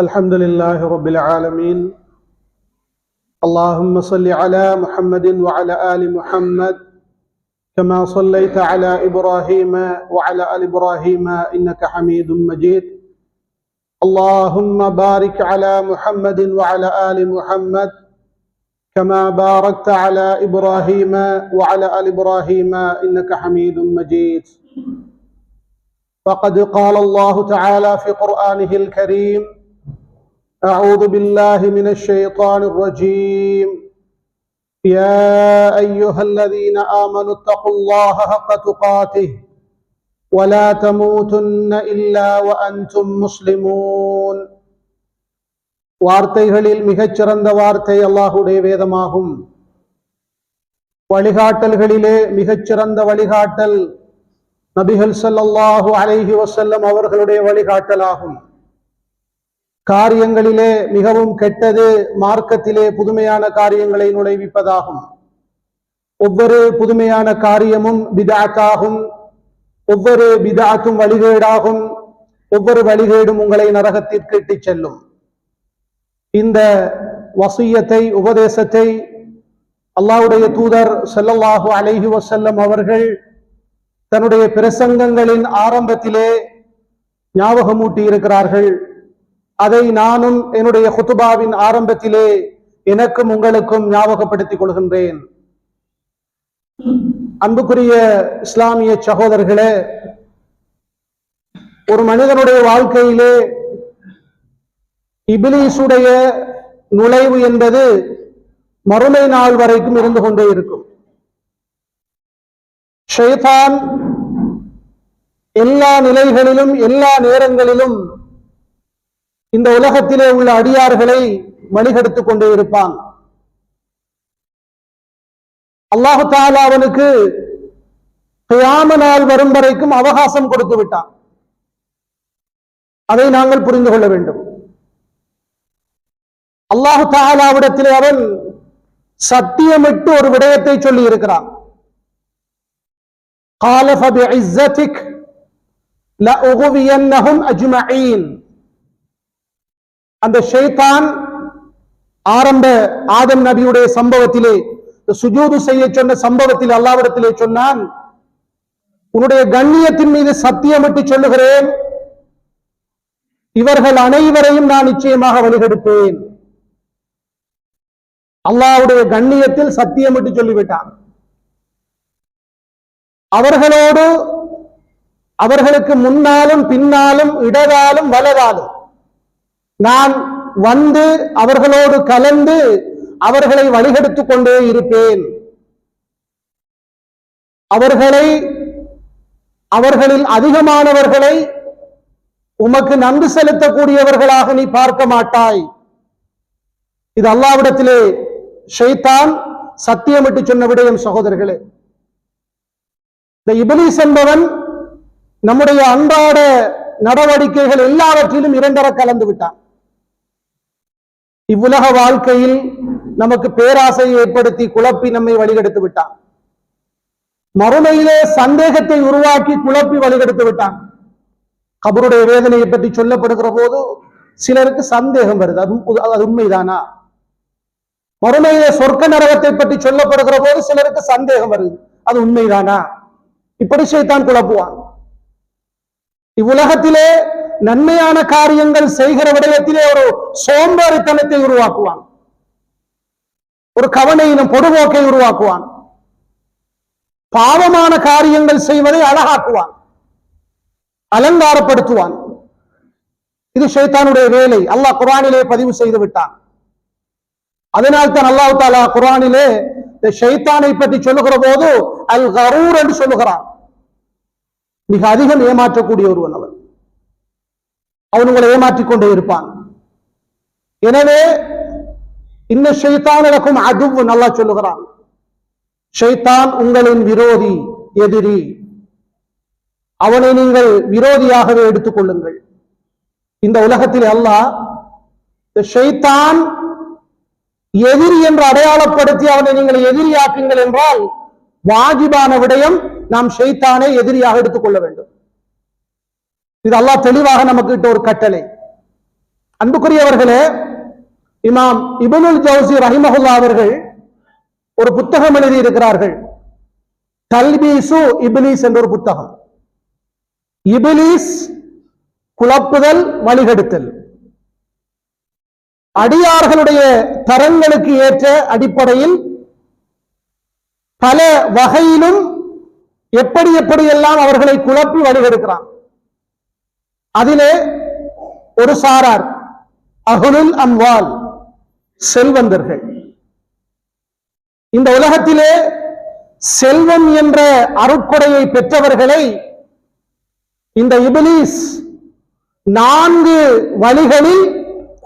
الحمد لله رب العالمين. اللهم صل على محمد وعلى آل محمد كما صليت على إبراهيم وعلى آل إبراهيم إنك حميد مجيد. اللهم بارك على محمد وعلى آل محمد كما باركت على إبراهيم وعلى آل إبراهيم إنك حميد مجيد. فقد قال الله تعالى في قرآنه الكريم: أعوذ بالله من الشيطان الرجيم. يا أيها الذين آمنوا اتقوا الله حق تقاته ولا تموتن إلا وأنتم مسلمون. வார்த்தைகளில் மிகச்சிறந்த வார்த்தை அல்லாஹுடைய வேதமாகும். வழிகாட்டல்களிலே மிகச்சிறந்த வழிகாட்டல் நபிகள் ஸல்லல்லாஹு அலைஹி வஸல்லம் அவர்களுடைய வழிகாட்டலாகும். காரியங்களிலே மிகவும் கெட்டது மார்க்கத்திலே புதுமையான காரியங்களை நுழைவிப்பதாகும். ஒவ்வொரு புதுமையான காரியமும் பித்அத்தாகும். ஒவ்வொரு பித்அத்தும் வழிகேடாகும். ஒவ்வொரு வழிகேடும் உங்களை நரகத்திற்கு இட்டுச் செல்லும். இந்த வசியத்தை, உபதேசத்தை அல்லாஹ்வுடைய தூதர் ஸல்லல்லாஹு அலைஹி வஸல்லம் அவர்கள் தன்னுடைய பிரசங்கங்களின் ஆரம்பத்திலே ஞாபகமூட்டி இருக்கிறார்கள். அதை நானும் என்னுடைய குத்துபாவின் ஆரம்பத்திலே எனக்கும் உங்களுக்கும் ஞாபகப்படுத்திக் கொள்கின்றேன். அன்புக்குரிய இஸ்லாமிய சகோதரர்களே, ஒரு மனிதனுடைய வாழ்க்கையிலே இப்லீசுடைய நுழைவு என்பது மறுமை நாள் வரைக்கும் இருந்து கொண்டே இருக்கும். ஷைத்தான் எல்லா நிலைகளிலும் எல்லா நேரங்களிலும் இந்த உலகத்திலே உள்ள அடியார்களை வழிகெடுத்துக் கொண்டே இருப்பான். அல்லாஹு தஆலா அவனுக்கு கியாம நாள் வரும் வரைக்கும் அவகாசம் கொடுத்து விட்டான். அதை நாங்கள் புரிந்து கொள்ள வேண்டும். அல்லாஹு தஆலாவிடத்திலே அவன் சத்தியமிட்டு ஒரு விடயத்தை சொல்லி இருக்கிறான். قال فبعزتك لأغوينهم أجمعين. அந்த ஷைத்தான் ஆரம்ப ஆதம் நபியுடைய சம்பவத்திலே சுஜூது செய்ய சொன்ன சம்பவத்தில் அல்லாஹ்விடத்திலே சொன்னான், உன்னுடைய கண்ணியத்தின் மீது சத்தியமிட்டு சொல்லுகிறேன், இவர்கள் அனைவரையும் நான் நிச்சயமாக வழிகெடுப்பேன். அல்லாஹ்வுடைய கண்ணியத்தில் சத்தியமிட்டு சொல்லிவிட்டான். அவர்களோடு, அவர்களுக்கு முன்னாலும் பின்னாலும் இடதாலும் வலதாலும் நான் வந்து அவர்களோடு கலந்து அவர்களை வழிகெடுத்துக் கொண்டே இருப்பேன். அவர்களில் அதிகமானவர்களை உமக்கு நன்றி செலுத்தக்கூடியவர்களாக நீ பார்க்க மாட்டாய். இது அல்லாஹ்விடத்திலே ஷைத்தான் சத்தியமிட்டு சொன்ன விடயம். சகோதரர்களே, இந்த இப்லீஸ் என்பவன் நம்முடைய அன்றாட நடவடிக்கைகள் எல்லாவற்றிலும் இரண்டர கலந்து விட்டான். இவ்வுலக வாழ்க்கையில் நமக்கு பேராசையை ஏற்படுத்தி குழப்பி நம்மை வழிகெடுத்து விட்டான். மறுமையிலே சந்தேகத்தை உருவாக்கி குழப்பி வழிகெடுத்து விட்டான். கபருடைய வேதனையை பற்றி சொல்லப்படுகிற போது சிலருக்கு சந்தேகம் வருது, அது உண்மைதானா? மறுமையிலே சொர்க்க நரகத்தை பற்றி சொல்லப்படுகிற போது சிலருக்கு சந்தேகம் வருது, அது உண்மைதானா? இப்படி ஷைத்தான் குழப்புவான். இவ்வுலகத்திலே நன்மையான காரியங்கள் செய்கிற விடயத்திலே ஒரு சோம்பேறித்தனத்தை உருவாக்குவான், ஒரு கவனையினம் பொடுபோக்கை உருவாக்குவான். பாவமான காரியங்கள் செய்வதை அழகாக்குவான், அலங்காரப்படுத்துவான். இது ஷைத்தானுடைய வேலை. அல்லாஹ் குர்ஆனிலே பதிவு செய்து விட்டான். அதனால் தான் அல்லாஹ் தஆலா குர்ஆனிலே இந்த ஷைத்தானை பற்றி சொல்லுகிற போது அல் கரூர் என்று சொல்லுகிறான். மிக அதிகம் ஏமாற்றக்கூடிய ஒருவன் அவன். அவன் உங்களை ஏமாற்றிக் கொண்டே இருப்பான். எனவே இன்ன ஷைத்தான் லக்கும் அதுவ், அல்லாஹ் சொல்லுகிறான், ஷைத்தான் உங்களின் விரோதி, எதிரி. அவனை நீங்கள் விரோதியாகவே எடுத்துக் கொள்ளுங்கள். இந்த உலகத்தில் அல்லாஹ் இந்த ஷைத்தான் எதிரி என்று அடையாளப்படுத்தி அவனை நீங்கள் எதிரியாக்குங்கள் என்றால் வாஜிபான விடயம் நாம் ஷைத்தானை எதிரியாக எடுத்துக் கொள்ள வேண்டும். இது அல்லாஹ் தெளிவாக நமக்கு இட்ட ஒரு கட்டளை. அன்புக்குரியவர்களே, இமாம் இப்னுல் ஜௌசி ரஹிமஹுல்லா அவர்கள் ஒரு புத்தகம் எழுதி இருக்கிறார்கள். தல்பீசு இப்லீஸ் என்ற ஒரு புத்தகம். இப்லீஸ் குழப்புதல், வழிகெடுத்தல். அடியார்களுடைய தரங்களுக்கு ஏற்ற அடிப்படையில் பல வகையிலும் எப்படி எப்படியெல்லாம் அவர்களை குழப்பி வழிகெடுக்கிறான். அதிலே ஒரு சாரார் அஹ்லுல் அம்வால், செல்வந்தர்கள். இந்த உலகத்திலே செல்வம் என்ற அருட்கொடையை பெற்றவர்களை இந்த இப்லீஸ் 4 வழிகளில்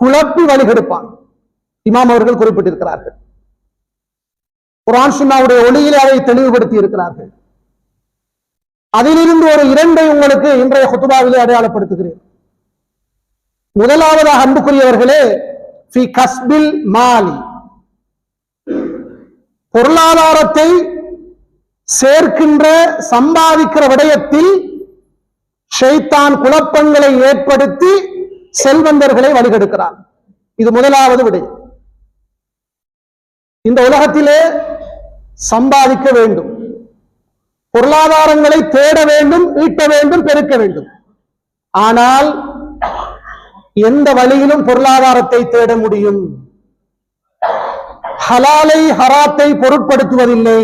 குழப்பி வழிகெடுப்பான். இமாம் அவர்கள் குறிப்பிட்டிருக்கிறார்கள். குர்ஆன் சுன்னாவுடைய ஒளியிலே அதை தெளிவுபடுத்தி இருக்கிறார்கள். அதிலிருந்து ஒரு 2 உங்களுக்கு இன்றைய குத்துபாவிலே அடையாளப்படுத்துகிறேன். முதலாவதாக அன்புக்குரியவர்களே, ஃபி கஸ்பில் மாலி, பொருளாதாரத்தை சேர்க்கின்ற சம்பாதிக்கிற விடயத்தில் ஷைத்தான் குழப்பங்களை ஏற்படுத்தி செல்வந்தர்களை வழிகெடுக்கிறான். இது முதலாவது விடயம். இந்த உலகத்திலே சம்பாதிக்க வேண்டும், பொருளாதாரங்களை தேட வேண்டும், ஈட்ட வேண்டும், பெருக்க வேண்டும். ஆனால் எந்த வழியிலும் பொருளாதாரத்தை தேட முடியும். ஹலாலை ஹராத்தை பொருட்படுத்துவதில்லை.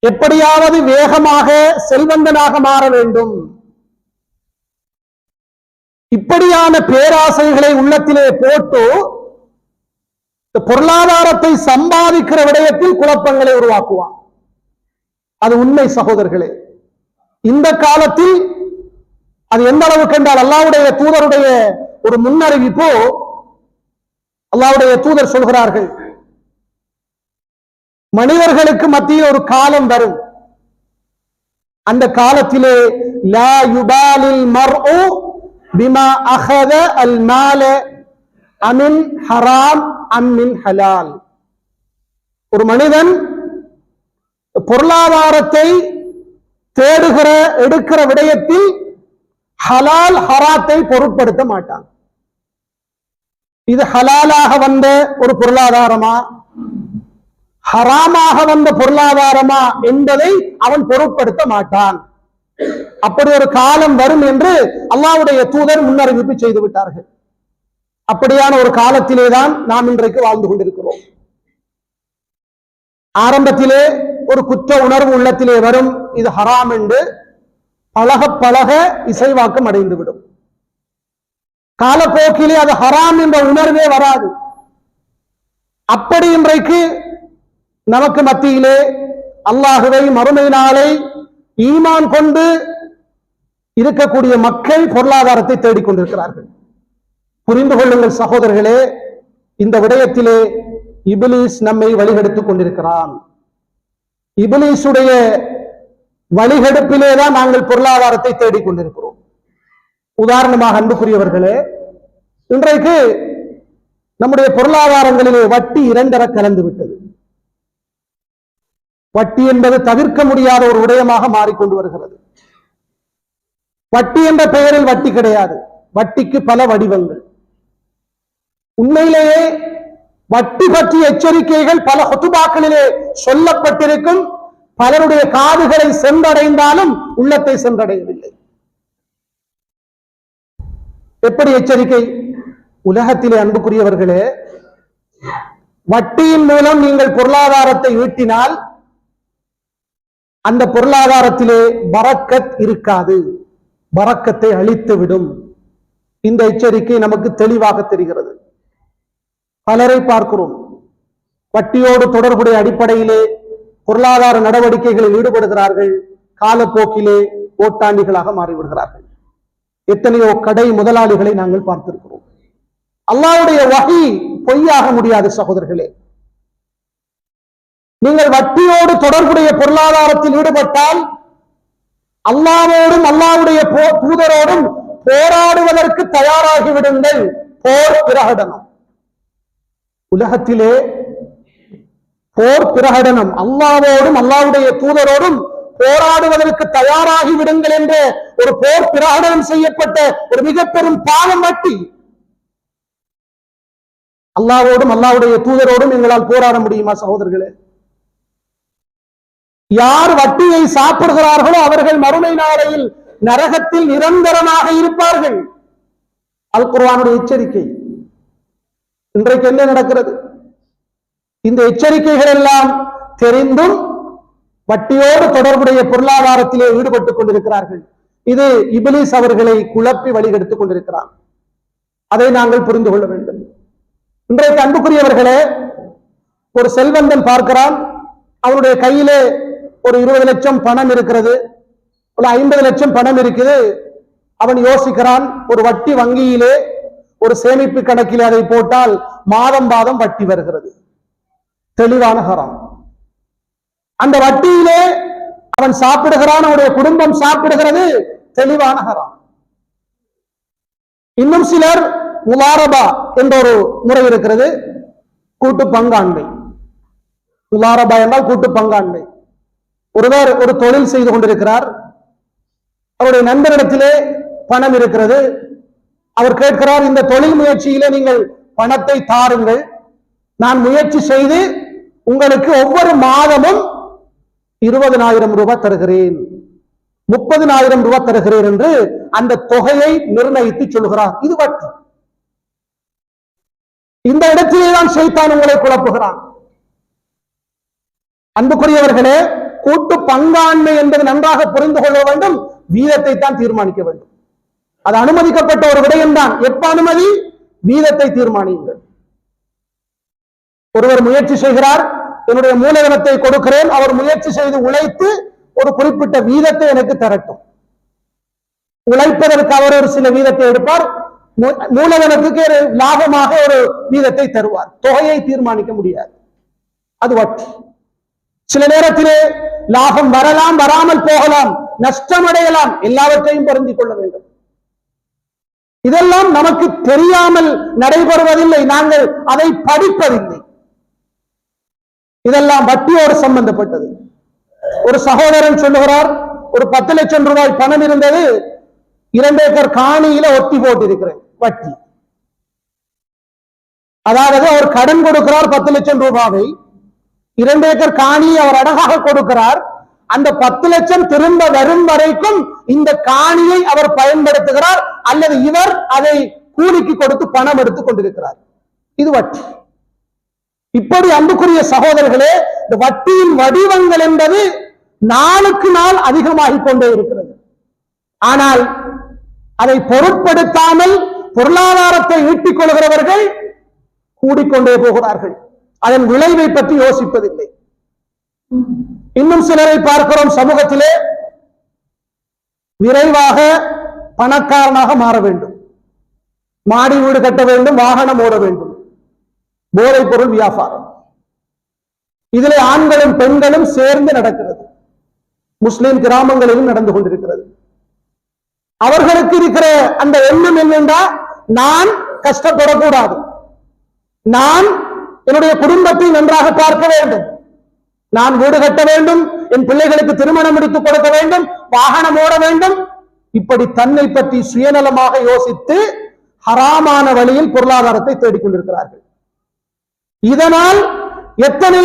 எப்படியாவது வேகமாக செல்வந்தனாக மாற வேண்டும். இப்படியான பேராசைகளை உள்ளத்திலே போட்டு பொருளாதாரத்தை சம்பாதிக்கிற விடயத்தில் குழப்பங்களை உருவாக்குவான். அது உண்மை சகோதரர்களே. இந்த காலத்தில் அது எந்த அளவுக்கு என்றால், அல்லாஹ்வுடைய தூதருடைய ஒரு முன்னறிவிப்பு. அல்லாஹ்வுடைய தூதர் சொல்கிறார்கள், மனிதர்களுக்கு மத்தியில் ஒரு காலம் வரும். அந்த காலத்திலே லா யுபாலில் மர்உ பிமா அஹத அல் மால அமின் ஹராம் அம்மின் ஹலால். ஒரு மனிதன் பொருளாதாரத்தை தேடுகிற எடுக்கிற விடயத்தில் ஹலால் ஹராத்தை பொருட்படுத்த மாட்டான். இது ஹலாலாக வந்த ஒரு பொருளாதாரமா, ஹராமாக வந்த பொருளாதாரமா என்பதை அவன் பொருட்படுத்த மாட்டான். அப்படி ஒரு காலம் வரும் என்று அல்லாஹ்வுடைய தூதர் முன்னறிவிப்பு செய்து விட்டார்கள். அப்படியான ஒரு காலத்திலேதான் நாம் இன்றைக்கு வாழ்ந்து கொண்டிருக்கிறோம். ஆரம்பத்திலே ஒரு குற்ற உணர்வு உள்ளத்திலே வரும், இது ஹராம் என்று. பழக பழக இசைவாக்கம் அடைந்துவிடும். காலப்போக்கிலே அது ஹராம் என்ற உணர்வே வராது. அப்படி இன்றைக்கு நமக்கு மத்தியிலே அல்லாஹுவை, மறுமை நாளை ஈமான் கொண்டு இருக்கக்கூடிய மக்கள் பொருளாதாரத்தை தேடிக்கொண்டிருக்கிறார்கள். புரிந்து கொள்ளுங்கள் சகோதரர்களே, இந்த விடயத்திலே இப்லீஸ் நம்மை வழிகெடுத்துக் கொண்டிருக்கிறான். இப்லீசுடைய வழிகெடுப்பிலேதான் நாங்கள் பொருளாதாரத்தை தேடிக்கொண்டிருக்கிறோம். உதாரணமாக அன்புக்குரியவர்களே, இன்றைக்கு நம்முடைய பொருளாதாரங்களிலே வட்டி 2 கலந்து விட்டது. வட்டி என்பது தவிர்க்க முடியாத ஒரு விடயமாக மாறிக்கொண்டு வருகிறது. வட்டி என்ற பெயரில் வட்டி கிடையாது. வட்டிக்கு பல வடிவங்கள். உண்மையிலேயே வட்டி பற்றிய எச்சரிக்கைகள் பல ஹுதுபாக்களிலே சொல்லப்பட்டிருக்கும். பலருடைய காதுகளை சென்றடைந்தாலும் உள்ளத்தை சென்றடையவில்லை. எப்படி எச்சரிக்கை? உலகத்திலே அன்புக்குரியவர்களே, வட்டியின் மூலம் நீங்கள் பொருளாதாரத்தை ஈட்டினால் அந்த பொருளாதாரத்திலே பரக்கத் இருக்காது, பரக்கத்தை அழித்துவிடும். இந்த எச்சரிக்கை நமக்கு தெளிவாக தெரிகிறது. பலரை பார்க்கிறோம், வட்டியோடு தொடர்புடைய அடிப்படையிலே பொருளாதார நடவடிக்கைகளில் ஈடுபடுகிறார்கள். காலப்போக்கிலே ஓட்டாண்டிகளாக மாறிவிடுகிறார்கள். எத்தனையோ கடை முதலாளிகளை நாங்கள் பார்த்திருக்கிறோம். அல்லாஹ்வுடைய வஹி பொய்யாக முடியாது சகோதரர்களே. நீங்கள் வட்டியோடு தொடர்புடைய பொருளாதாரத்தில் ஈடுபட்டால் அல்லாஹ்வோடும் அல்லாஹ்வுடைய தூதரோடும் போராடுவதற்கு தயாராகிவிடுங்கள். போர் பிரகடனம். உலகத்திலே போர் பிரகடனம். அல்லாஹ்வோடும் அல்லாஹ்வுடைய தூதரோடும் போராடுவதற்கு தயாராகி விடுங்கள் என்ற ஒரு போர் பிரகடனம் செய்யப்பட்ட ஒரு மிக பெரும் பாவம் வட்டி. அல்லாஹ்வோடும் அல்லாஹ்வுடைய தூதரோடும் எங்களால் போராட முடியுமா சகோதரர்களே? யார் வட்டியை சாப்பிடுகிறார்களோ அவர்கள் மறுமை நாளையில் நரகத்தில் நிரந்தரமாக இருப்பார்கள். அல் குர்ஆனுடைய எச்சரிக்கை. இன்றைக்கு என்ன நடக்கிறது? இந்த எச்சரிக்கைகள் எல்லாம் தெரிந்தும் வட்டியோடு தொடர்புடைய பொருளாதாரத்திலே ஈடுபட்டுக் கொண்டிருக்கிறார்கள். இது இப்லீஸ் அவர்களை குழப்பி வழிகெடுத்துக் கொண்டிருக்கிறார். அதை நாங்கள் புரிந்து கொள்ள வேண்டும். இன்றைக்கு அன்புக்குரியவர்களே, ஒரு செல்வந்தன் பார்க்கிறான், அவனுடைய கையிலே ஒரு 20 லட்சம் பணம் இருக்கிறது, ஒரு 50 லட்சம் பணம் இருக்குது. அவன் யோசிக்கிறான், ஒரு வட்டி வங்கியிலே ஒரு சேமிப்பு கணக்கில் அதை போட்டால் மாதம் மாதம் வட்டி வருகிறது. தெளிவான ஹராம். அந்த வட்டியிலே அவன் சாப்பிடுகிறான், அவனுடைய குடும்பம் சாப்பிடுகிறது. தெளிவான ஹராம். இன்னும் சிலர் முலாரபா என்ற ஒரு முறை இருக்கிறது, கூட்டு பங்காண்மை. முலாரபா என்றால் கூட்டு பங்காண்மை. ஒருவர் ஒரு தொழில் செய்து கொண்டிருக்கிறார், அவருடைய நண்பரிடத்திலே பணம் இருக்கிறது. அவர் கேட்கிறார், இந்த தொழில் முயற்சியிலே நீங்கள் பணத்தை தாருங்கள், நான் முயற்சி செய்து உங்களுக்கு ஒவ்வொரு மாதமும் 20,000 ரூபாய் தருகிறேன், 30,000 ரூபாய் தருகிறேன் என்று அந்த தொகையை நிர்ணயித்து சொல்கிறார். இது வட்டி. இந்த இடத்திலேதான் ஷைத்தான் உங்களை குழப்புகிறான். அன்புக்குரியவர்களே, கூட்டு பங்காண்மை என்பது நன்றாக புரிந்து கொள்ள வேண்டும். வீதத்தை தான் தீர்மானிக்க வேண்டும். அது அனுமதிக்கப்பட்ட ஒரு விடயம்தான். எப்ப அனுமதி? வீதத்தை தீர்மானியுங்கள். ஒருவர் முயற்சி செய்கிறார், என்னுடைய மூலதனத்தை கொடுக்கிறேன், அவர் முயற்சி செய்து உழைத்து ஒரு குறிப்பிட்ட வீதத்தை எனக்கு தரட்டும். உழைப்பதற்கு அவர் ஒரு சில வீதத்தை எடுப்பார், மூலதனத்துக்கு லாபமாக ஒரு வீதத்தை தருவார். தொகையை தீர்மானிக்க முடியாது. அது வட்டி. சில நேரத்திலே லாபம் வரலாம், வராமல் போகலாம், நஷ்டம் அடையலாம். எல்லாவற்றையும் பொருந்திக் கொள்ள வேண்டும். இதெல்லாம் நமக்கு தெரியாமல் நடைபெறுவதில்லை, நாங்கள் அதை படிப்பதில்லை. இதெல்லாம் வட்டியோடு சம்பந்தப்பட்டது. ஒரு சகோதரன் சொல்லுகிறார், ஒரு 10 லட்சம் ரூபாய் பணம் இருந்தது, 2 ஏக்கர் காணியில ஒட்டி போட்டிருக்கிறேன். வட்டி. அதாவது அவர் கடன் கொடுக்கிறார் 10 லட்சம் ரூபாவை, 2 ஏக்கர் காணியை அவர் அழகாக கொடுக்கிறார். அந்த 10 லட்சம் திரும்ப வரும் வரைக்கும் இந்த காணியை அவர் பயன்படுத்துகிறார், அல்லது இவர் அதை கூலிக்கு கொடுத்து பணம் எடுத்துக் கொண்டிருக்கிறார். இது வட்டி. இப்படி அன்புக்குரிய சகோதரர்களே, இந்த வட்டியின் வடிவங்கள் என்பது நாளுக்கு நாள் அதிகமாகிக் கொண்டே இருக்கிறது. ஆனால் அதை பொருட்படுத்தாமல் பொருளாதாரத்தை ஈட்டிக் கொள்கிறவர்கள் கூடிக்கொண்டே போகிறார்கள். அதன் விளைவை பற்றி யோசிப்பதில்லை. இன்னும் சிலரை பார்க்கிறோம், சமூகத்திலே விரைவாக பணக்காரனாக மாற வேண்டும், மாடி வீடு கட்ட வேண்டும், வாகனம் ஓட வேண்டும், போதைப் பொருள் வியாபாரம். இதிலே ஆண்களும் பெண்களும் சேர்ந்து நடக்கிறது. முஸ்லிம் கிராமங்களிலும் நடந்து கொண்டிருக்கிறது. அவர்களுக்கு இருக்கிற அந்த எண்ணம் என்னென்றா, நான் கஷ்டப்படக்கூடாது, நான் என்னுடைய குடும்பத்தை நன்றாக பார்க்க வேண்டும், நான் வீடு கட்ட வேண்டும், என் பிள்ளைகளுக்கு திருமணம் முடித்துக் கொடுக்க வேண்டும், வாகனம் ஓட வேண்டும். இப்படி தன்னை பற்றி சுயநலமாக யோசித்து ஹராமான வழியில் பொருளாதாரத்தை தேடிக்கொண்டிருக்கிறார்கள். இதனால் எத்தனை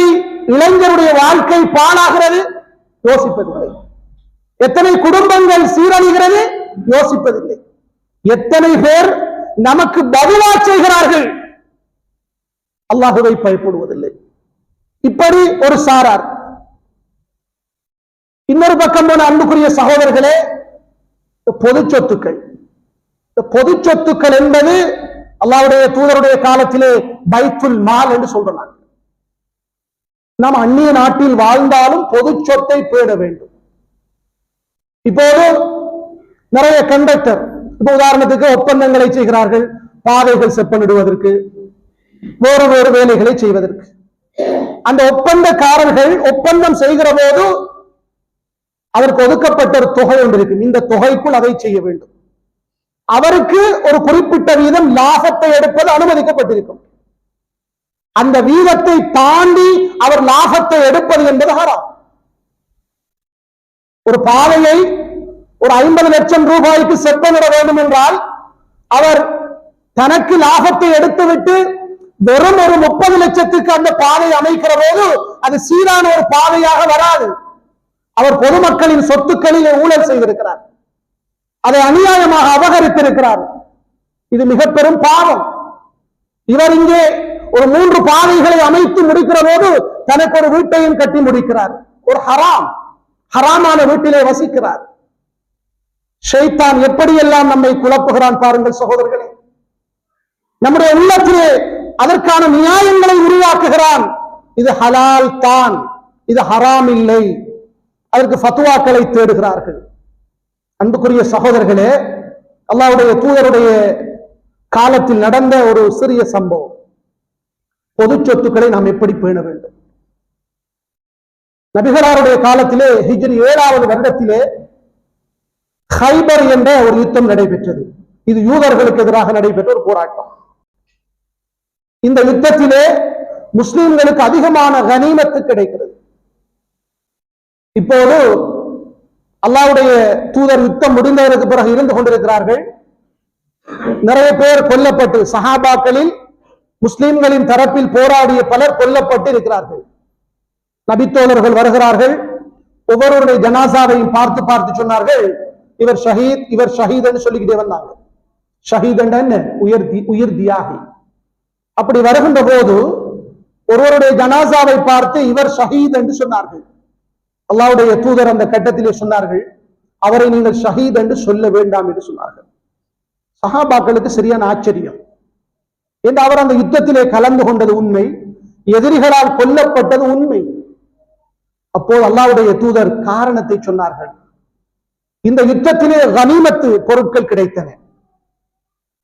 இளைஞருடைய வாழ்க்கை பாழாகிறது? யோசிப்பதில்லை. எத்தனை குடும்பங்கள் சீரழிகிறது? யோசிப்பதில்லை. எத்தனை பேர் நமக்கு பதுவா செய்கிறார்கள்? அல்லாஹ்வை பயப்படுவதில்லை. இப்படி ஒரு சாரார். இன்னொரு பக்கம் போன அன்புக்குரிய சகோதரர்களே, பொது சொத்துக்கள். பொது சொத்துக்கள் என்பது அல்லாஹ்வுடைய தூதருடைய காலத்திலே பைத்துல் மால் என்று சொல்றாங்க. நாம் அந்நிய நாட்டில் வாழ்ந்தாலும் பொது சொத்தை பேண வேண்டும். இப்போது நிறைய கண்டக்டர், இப்ப உதாரணத்துக்கு ஒப்பந்தங்களை செய்கிறார்கள், பாதைகள் செப்பனிடுவதற்கு, வேறு வேறு வேலைகளை செய்வதற்கு. அந்த ஒப்பந்தக்காரர்கள் ஒப்பந்தம் செய்கிற போது அதற்கு ஒதுக்கப்பட்ட ஒரு தொகை ஒன்று இருக்கு. இந்த தொகைக்குள் அதை செய்ய வேண்டும். அவருக்கு ஒரு குறிப்பிட்ட வீதம் லாபத்தை எடுப்பது அனுமதிக்கப்பட்டிருக்கும். அந்த வீதத்தை தாண்டி அவர் லாபத்தை எடுப்பது என்பது ஹராம். ஒரு பாதையை ஒரு 50 லட்சம் ரூபாய்க்கு செப்பனிட வேண்டும் என்றால் அவர் தனக்கு லாபத்தை எடுத்துவிட்டு வெறும் ஒரு 30 லட்சத்துக்கு அந்த பாதை அமைக்கிற போது அது சீரான ஒரு பாதையாக வராது. அவர் பொதுமக்களின் சொத்துக்களிலே ஊழல் செய்திருக்கிறார், அதை அநியாயமாக அபகரித்திருக்கிறார். இது மிக பெரும் பாவம். இவர் இங்கே ஒரு 3 பாதைகளை அமைத்து முடிக்கிற போது தனக்கு ஒரு வீட்டையும் கட்டி முடிக்கிறார். ஒரு ஹராமான வீட்டிலே வசிக்கிறார். ஷைத்தான் எப்படியெல்லாம் நம்மை குழப்புகிறான் பாருங்கள் சகோதரர்களே. நம்முடைய உள்ளத்திலே அதற்கான நியாயங்களை உருவாக்குகிறான். இது ஹலால் தான், இது ஹராம் இல்லை. அதற்கு ஃபத்வாக்களை தேடுகிறார்கள். அன்புக்குரிய சகோதரர்களே, அல்லாஹ்வுடைய தூதருடைய காலத்தில் நடந்த ஒரு சிறிய சம்பவம். பொது சொத்துக்களை நாம் எப்படி பேண வேண்டும்? நபிகளாருடைய காலத்திலே ஹிஜ்ரி 7வது வருடத்திலே ஹைபர் என்ற ஒரு யுத்தம் நடைபெற்றது. இது யூதர்களுக்கு எதிராக நடைபெற்ற ஒரு போராட்டம். இந்த யுத்தத்திலே முஸ்லிம்களுக்கு அதிகமான கனிமத்து கிடைக்கிறது. இப்போது அல்லாஹ்வுடைய தூதர் யுத்தம் முடிந்ததற்கு பிறகு இருந்து கொண்டிருக்கிறார்கள். நிறைய பேர் கொல்லப்பட்டு, சஹாபாக்களில் முஸ்லிம்களின் தரப்பில் போராடிய பலர் கொல்லப்பட்டு இருக்கிறார்கள். நபித்தோழர்கள் வருகிறார்கள். ஒவ்வொருவருடைய ஜனாசாவையும் பார்த்து பார்த்து சொன்னார்கள், இவர் ஷஹீத், இவர் ஷஹீத் என்று சொல்லிக்கிட்டே வந்தாங்க. ஷஹீத் என்ன? உயிர் தியாகி. அப்படி வருகின்ற போது ஒருவருடைய ஜனாசாவை பார்த்து இவர் ஷஹீத் என்று சொன்னார்கள். அல்லாஹ்வுடைய தூதர் அந்த கட்டத்திலே சொன்னார்கள், அவரை நீங்கள் ஷஹீத் என்று சொல்ல வேண்டாம் என்று சொன்னார்கள். சஹாபாக்களுக்கு சரியான ஆச்சரியம். என்று அவர் அந்த யுத்தத்திலே கலந்து கொண்டது உண்மை, எதிரிகளால் கொல்லப்பட்டது உண்மை. அப்போது அல்லாஹ்வுடைய தூதர் காரணத்தை சொன்னார்கள். இந்த யுத்தத்திலே கனிமத்து பொருட்கள் கிடைத்தன.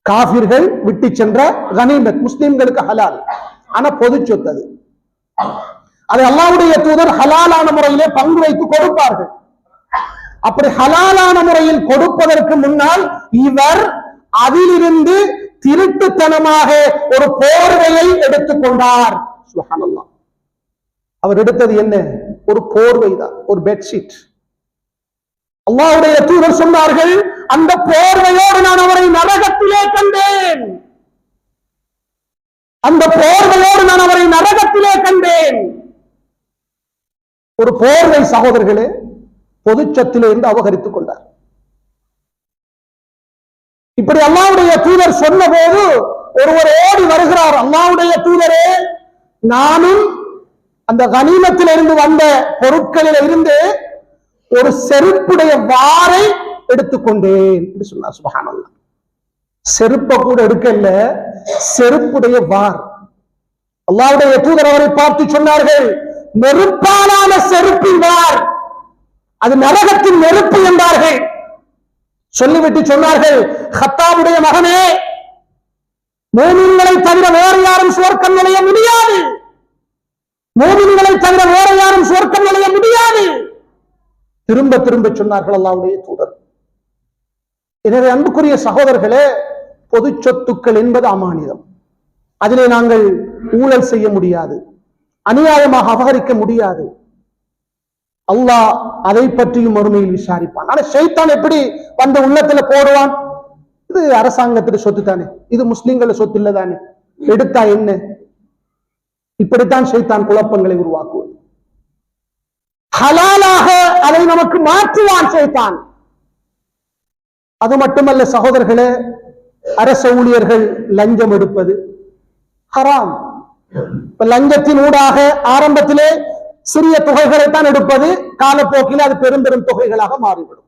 காபிர்கள் விட்டு சென்ற கனிமத் முஸ்லிம்களுக்கு ஹலால், ஆனா பொது சொத்து. அதை அல்லாஹ்வுடைய தூதர் ஹலாலான முறையிலே பங்கு வைத்து கொடுப்பார்கள். அப்படி ஹலாலான முறையில் கொடுப்பதற்கு முன்னால் இவர் அதிலிருந்து திருட்டுத்தனமாக ஒரு போர்வையை எடுத்துக்கொண்டார். சுப்ஹானல்லாஹ். அவர் எடுத்தது என்ன? ஒரு போர்வை தான், ஒரு பெட்ஷீட். அல்லாஹ்வுடைய தூதர் சொன்னார்கள், அந்த போர்வையோடு நான் அவரை நரகத்திலே கண்டேன். அந்த போர்வையோடு நான் அவரை நரகத்திலே கண்டேன். ஒரு போர்வை சகோதரர்களே பொது சொத்திலே இருந்து அபகரித்துக் கொண்டார். இப்படி அல்லாஹ்வுடைய தூதர் சொன்ன போது ஒருவர் ஓடி வருகிறார். அல்லாஹ்வுடைய தூதரே, நானும் அந்த கனிமத்திலிருந்து வந்த பொருட்களில் இருந்து ஒரு செருப்புடைய வாரை எடுத்துக்கொண்டேன் என்று சொன்னார். சுப்ஹானல்லாஹ். செருப்பை கூட எடுக்கல, செருப்புடைய வார். அல்லாஹ்வுடைய தூதர் அவரை பார்த்து சொன்னார்கள், நெருப்பாலான செருப்பின் வார், அது நரகத்தின் நெருப்பு என்றார்கள். சொல்லிவிட்டு சொன்னார்கள், ஹத்தாவுடைய மகனே, மூமின்களை தவிர வேறு யாரும் சுவர்க்கம் நுழைய முடியாது. மூமின்களை தவிர வேறு யாரும் சுவர்க்கம் நுழைய முடியாது. திரும்ப திரும்ப சொன்னார்கள் அல்லாஹ்வுடைய தூதர். எனவே அன்புக்குரிய சகோதரர்களே, பொது சொத்துக்கள் என்பது அமானிதம். அதிலே நாங்கள் ஊழல் செய்ய முடியாது, அநியாயமாக அபகரிக்க முடியாது. அல்லாஹ் அதை பற்றியும் மறுமையில் விசாரிப்பான். ஆனா ஷைத்தான் எப்படி வந்த உள்ளத்துல போடுவான்? இது அரசாங்கத்துடைய சொத்து தானே, இது முஸ்லிம்கள சொத்து இல்ல தானே, எடுத்தா என்ன? இப்படித்தான் ஷைத்தான் குழப்பங்களை உருவாக்குவது. ஹலாலாக அதை நமக்கு மாற்றுவான் ஷைத்தான். அது மட்டுமல்ல சகோதரர்களே, அரச ஊழியர்கள் லஞ்சம் எடுப்பது ஹராம். லஞ்சத்தின் ஊடாக ஆரம்பத்திலே சிறிய தொகைகளைத்தான் எடுப்பது, காலப்போக்கில் அது பெரும் பெரும் தொகைகளாக மாறிவிடும்.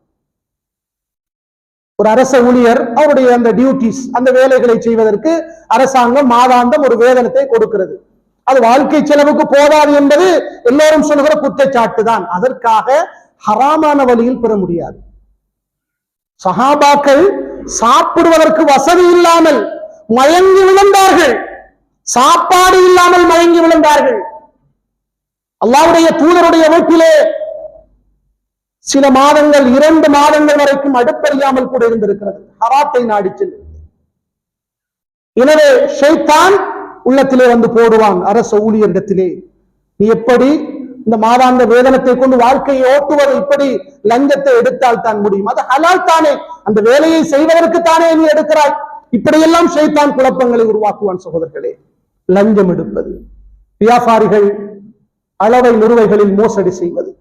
ஒரு அரச ஊழியர் அவருடைய அந்த டியூட்டிஸ், அந்த வேலைகளை செய்வதற்கு அரசாங்கம் மாதாந்தம் ஒரு வேதனத்தை கொடுக்கிறது. அது வாழ்க்கை செலவுக்கு போதாது என்பது எல்லோரும் சொல்கிற குற்றச்சாட்டு தான். அதற்காக ஹராமான வழியில் பெற முடியாது. சஹாபாக்கள் சாப்பிடுவதற்கு வசதி இல்லாமல் மயங்கி விழுந்தார்கள், சாப்பாடு இல்லாமல் மயங்கி விழுந்தார்கள். அல்லாஹ்வுடைய தூதருடைய வீட்டிலே சில மாதங்கள், 2 மாதங்கள் வரைக்கும் அடுப்பறியாமல் கூட இருந்திருக்கிறது, ஹராத்தை நாடி சென்று. எனவே ஷைத்தான் உள்ளத்திலே வந்து போடுவான் அரச ஊழியரிடத்திலே, நீ எப்படி இந்த மாதாந்த வேதனத்தை கொண்டு வாழ்க்கையை ஓட்டுவது, இப்படி லஞ்சத்தை எடுத்தால் தான் முடியும், அது ஹலால் தானே, அந்த வேலையை செய்வதற்கு தானே நீ எடுக்கிறாய். இப்படியெல்லாம் ஷைத்தான் குழப்பங்களை உருவாக்குவான் சகோதரர்களே. லஞ்சம் எடுப்பது, வியாபாரிகள் அளவை நிறுவைகளில் மோசடி செய்வது,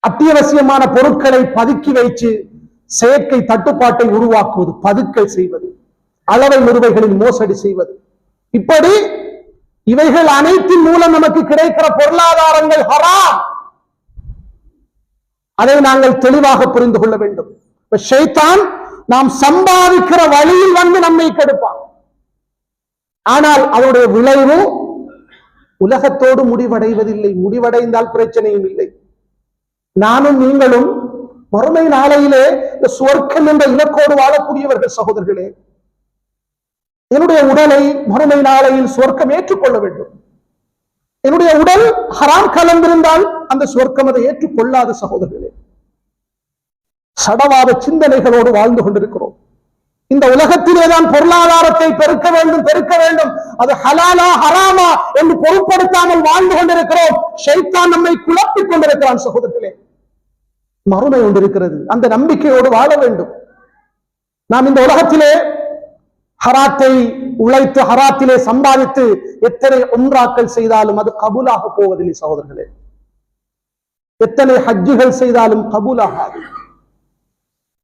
அத்தியாவசியமான பொருட்களை பதுக்கி வைத்து செயற்கை தட்டுப்பாட்டை உருவாக்குவது, பதுக்கல் செய்வது, அளவை நிறுவைகளில் மோசடி செய்வது, இப்படி இவைகள் அனைத்தின் மூலம் நமக்கு கிடைக்கிற பொருளாதாரங்கள் ஹராம். அதை நாங்கள் தெளிவாக புரிந்து கொள்ள வேண்டும். ஷைத்தான் நாம் சம்பாதிக்கிற வழியில் வந்து நம்மை கெடுப்பான். ஆனால் அவருடைய விளைவு உலகத்தோடு முடிவடைவதில்லை. முடிவடைந்தால் பிரச்சனையும் இல்லை. நானும் நீங்களும் மறுமை நாளையிலே இந்த சுவர்க்கம் என்ற இலக்கோடு வாழக்கூடியவர்கள் சகோதரர்களே. என்னுடைய உடலை மறுமை நாளையில் சுவர்க்கம் ஏற்றுக்கொள்ள வேண்டும். என்னுடைய உடல் ஹராம் கலந்திருந்தால் அந்த சுவர்க்கம் அதை ஏற்றுக்கொள்ளாத சகோதரர்களே. சடவாத சிந்தனைகளோடு வாழ்ந்து கொண்டிருக்கிறோம். இந்த உலகத்திலேதான் பொருளாதாரத்தை பெருக்க வேண்டும், அது ஹலாலா ஹராமா என்று பொருட்படுத்தாமல் வாழ்ந்து கொண்டிருக்கிறோம். ஷைத்தான் நம்மை குழப்பிக் கொண்டிருக்கிறான் சகோதரர்களே. மறுமை ஒன்றிருக்கிறது, அந்த நம்பிக்கையோடு வாழ வேண்டும். நாம் இந்த உலகத்திலே ஹராத்தை உழைத்து ஹராத்திலே சம்பாதித்து எத்தனை உம்ராக்கள் செய்தாலும் அது கபூலாக போவதில்லை சகோதரர்களே. எத்தனை ஹஜ்ஜுகள் செய்தாலும் கபூலாகாது.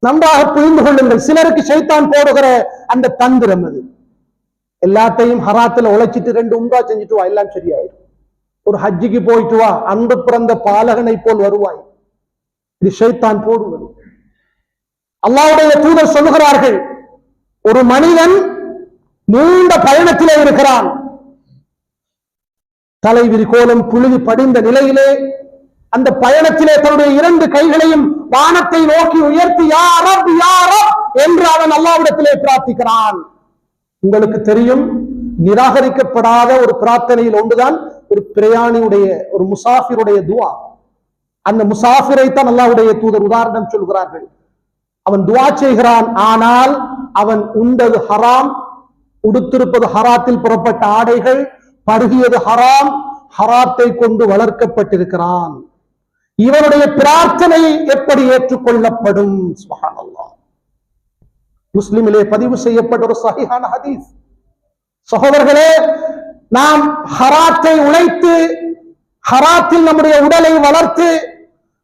நன்றாக புரிந்து கொள்ளுங்கள். சிலருக்கு ஷைத்தான் போடுகிற அந்த தந்திரம் அது. எல்லாத்தையும் ஹராத்துல உழைச்சிட்டு 2 உம்ரா செஞ்சுட்டு வா, எல்லாம் சரியாயிடும். ஒரு ஹஜ்ஜுக்கு போயிட்டு வா, அன்று பிறந்த பாலகனை போல் வருவாய். இது ஷைத்தான் போடுவது. அல்லாஹ்வுடைய தூதர் சொல்லுகிறார்கள், ஒரு மனிதன் நீண்ட பயணத்திலே இருக்கிறான். தலைவிரி கோலம் புழுதி படிந்த நிலையிலே அந்த பயணத்திலே தன்னுடைய 2 கைகளையும் வானத்தை நோக்கி உயர்த்தி யா ரப் யா ரப் என்று அவன் அல்லாஹ்விடத்திலே பிரார்த்திக்கிறான். உங்களுக்கு தெரியும், நிராகரிக்கப்படாத ஒரு பிரார்த்தனையில் ஒன்றுதான் ஒரு பிரயாணியுடைய, ஒரு முசாஃபிருடைய துஆ. அந்த முசாஃபிரை தான் அல்லாஹ்வுடைய தூதர் உதாரணம் சொல்கிறார்கள். அவன் துஆ செய்கிறான், ஆனால் அவன் உண்டது ஹராம், உடுத்திருப்பது ஹராத்தில் புறப்பட்ட ஆடைகள், பருகியது ஹராம், ஹராத்தை கொண்டு வளர்க்கப்பட்டிருக்கிறான். இவனுடைய பிரார்த்தனை எப்படி ஏற்றுக்கொள்ளப்படும்? சுப்ஹானல்லாஹ். முஸ்லிமிலே பதிவு செய்யப்பட்ட ஒரு சஹீஹான ஹதீஸ். சகோதரர்களே, நாம் ஹராத்தை உழைத்து ஹராத்தில் நம்முடைய உடலை வளர்த்து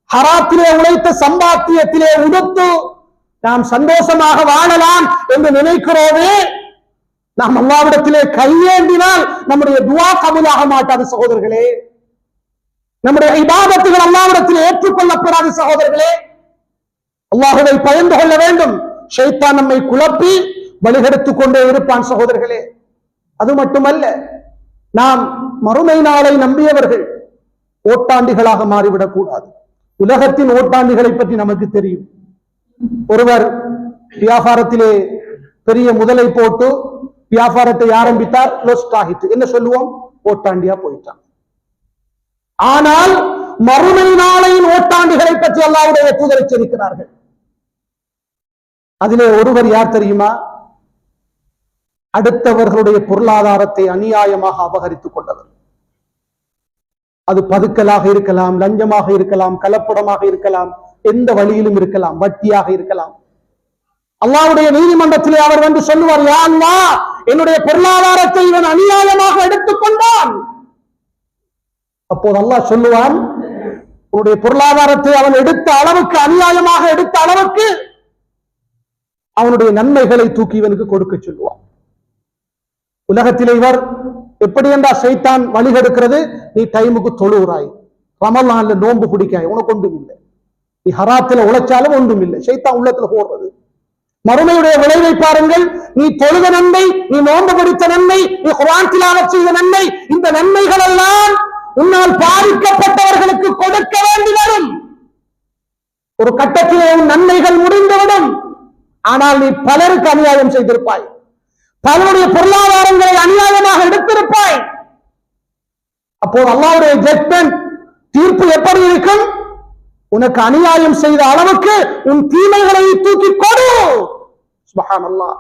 ஹராத்திலே உழைத்த சம்பாத்தியத்திலே உடுத்து நாம் சந்தோஷமாக வாழலாம் என்று நினைக்கிறோமே, நாம் அல்லாஹ்விடத்திலே கையேந்தினால் நம்முடைய துஆ கபூலாக மாட்டாது சகோதரர்களே. நம்முடைய இபாதத்துகள் அல்லாஹ்விடத்திலே ஏற்றுக்கொள்ளப்படாது சகோதரர்களே. அல்லாஹ்வை பயந்து கொள்ள வேண்டும். ஷைத்தான் நம்மை குழப்பி வழிகெடுத்துக் கொண்டே இருப்பான் சகோதரர்களே. அது மட்டுமல்ல, நாம் மறுமை நாளை நம்பியவர்கள் ஓட்டாண்டிகளாக மாறிவிடக் கூடாது. உலகத்தின் ஓட்டாண்டிகளை பற்றி நமக்கு தெரியும். ஒருவர் வியாபாரத்திலே பெரிய முதலை போட்டு வியாபாரத்தை ஆரம்பித்தார், லொஸ்ட் ஆகிட்டு. என்ன சொல்லுவோம்? ஓட்டாண்டியா போயிட்டான். ஆனால் மறுமை நாளையின் ஓட்டாண்டிகளை பற்றி அல்லாஹ்வுடைய தூதர் எச்சரிக்கிறார்கள். அதிலே ஒருவர் யார் தெரியுமா? அடுத்தவர்களுடைய பொருளாதாரத்தை அநியாயமாக அபகரித்துக் கொண்டவர். அது பதுக்கலாக இருக்கலாம், லஞ்சமாக இருக்கலாம், கலப்படமாக இருக்கலாம், எந்த வழியிலும் இருக்கலாம், வட்டியாக இருக்கலாம். அல்லாஹ்வுடைய நீதிமன்றத்திலே அவர் வந்து சொல்லுவார், யா அல்லாஹ், என்னுடைய பொருளாதாரத்தை இவன் அநியாயமாக எடுத்துக்கொண்டான். அப்போது அல்லாஹ் சொல்லுவான், உன்னுடைய பொருளாதாரத்தை அவன் எடுத்த அளவுக்கு, அநியாயமாக எடுத்த அளவுக்கு அவனுடைய நன்மைகளை தூக்கி இவனுக்கு கொடுக்க சொல்லுவான். உலகத்திலே இவர் எப்படி என்றா ஷைத்தான் வழிகெடுக்கிறது, நீ டைமுக்கு தொழுகிறாய், ரமலான்ல நோன்பு பிடிக்காய், உனக்கு ஒன்றும் இல்லை, நீ ஹராத்துல உழைச்சாலும் ஒன்றும் இல்லை, ஷைத்தான் உள்ளத்துல போடுறது. மறுமையுடைய விளைவை பாருங்கள். நீ தொழுத நன்மை, நீ நோன்பு பிடித்த நன்மை, நீ குர்ஆன் திலாவத் செய்த நன்மை, இந்த நன்மைகள் எல்லாம் உன்னால் பாதிக்கப்பட்டவர்களுக்கு கொடுக்க வேண்டி வரும். ஒரு கட்டத்திலே உன் நன்மைகள் முடிந்துவிடும். ஆனால் நீ பலருக்கு அநியாயம் செய்திருப்பாய், பலருடைய பொருளாதாரங்களை அநியாயமாக எடுத்திருப்பாய். அப்போது அல்லாஹ்வுடைய ஜட்மென்ட், தீர்ப்பு எப்படி இருக்கும்? உனக்கு அநியாயம் செய்த அளவுக்கு உன் தீமைகளை தூக்கி கொடு. சுப்ஹானல்லாஹ்.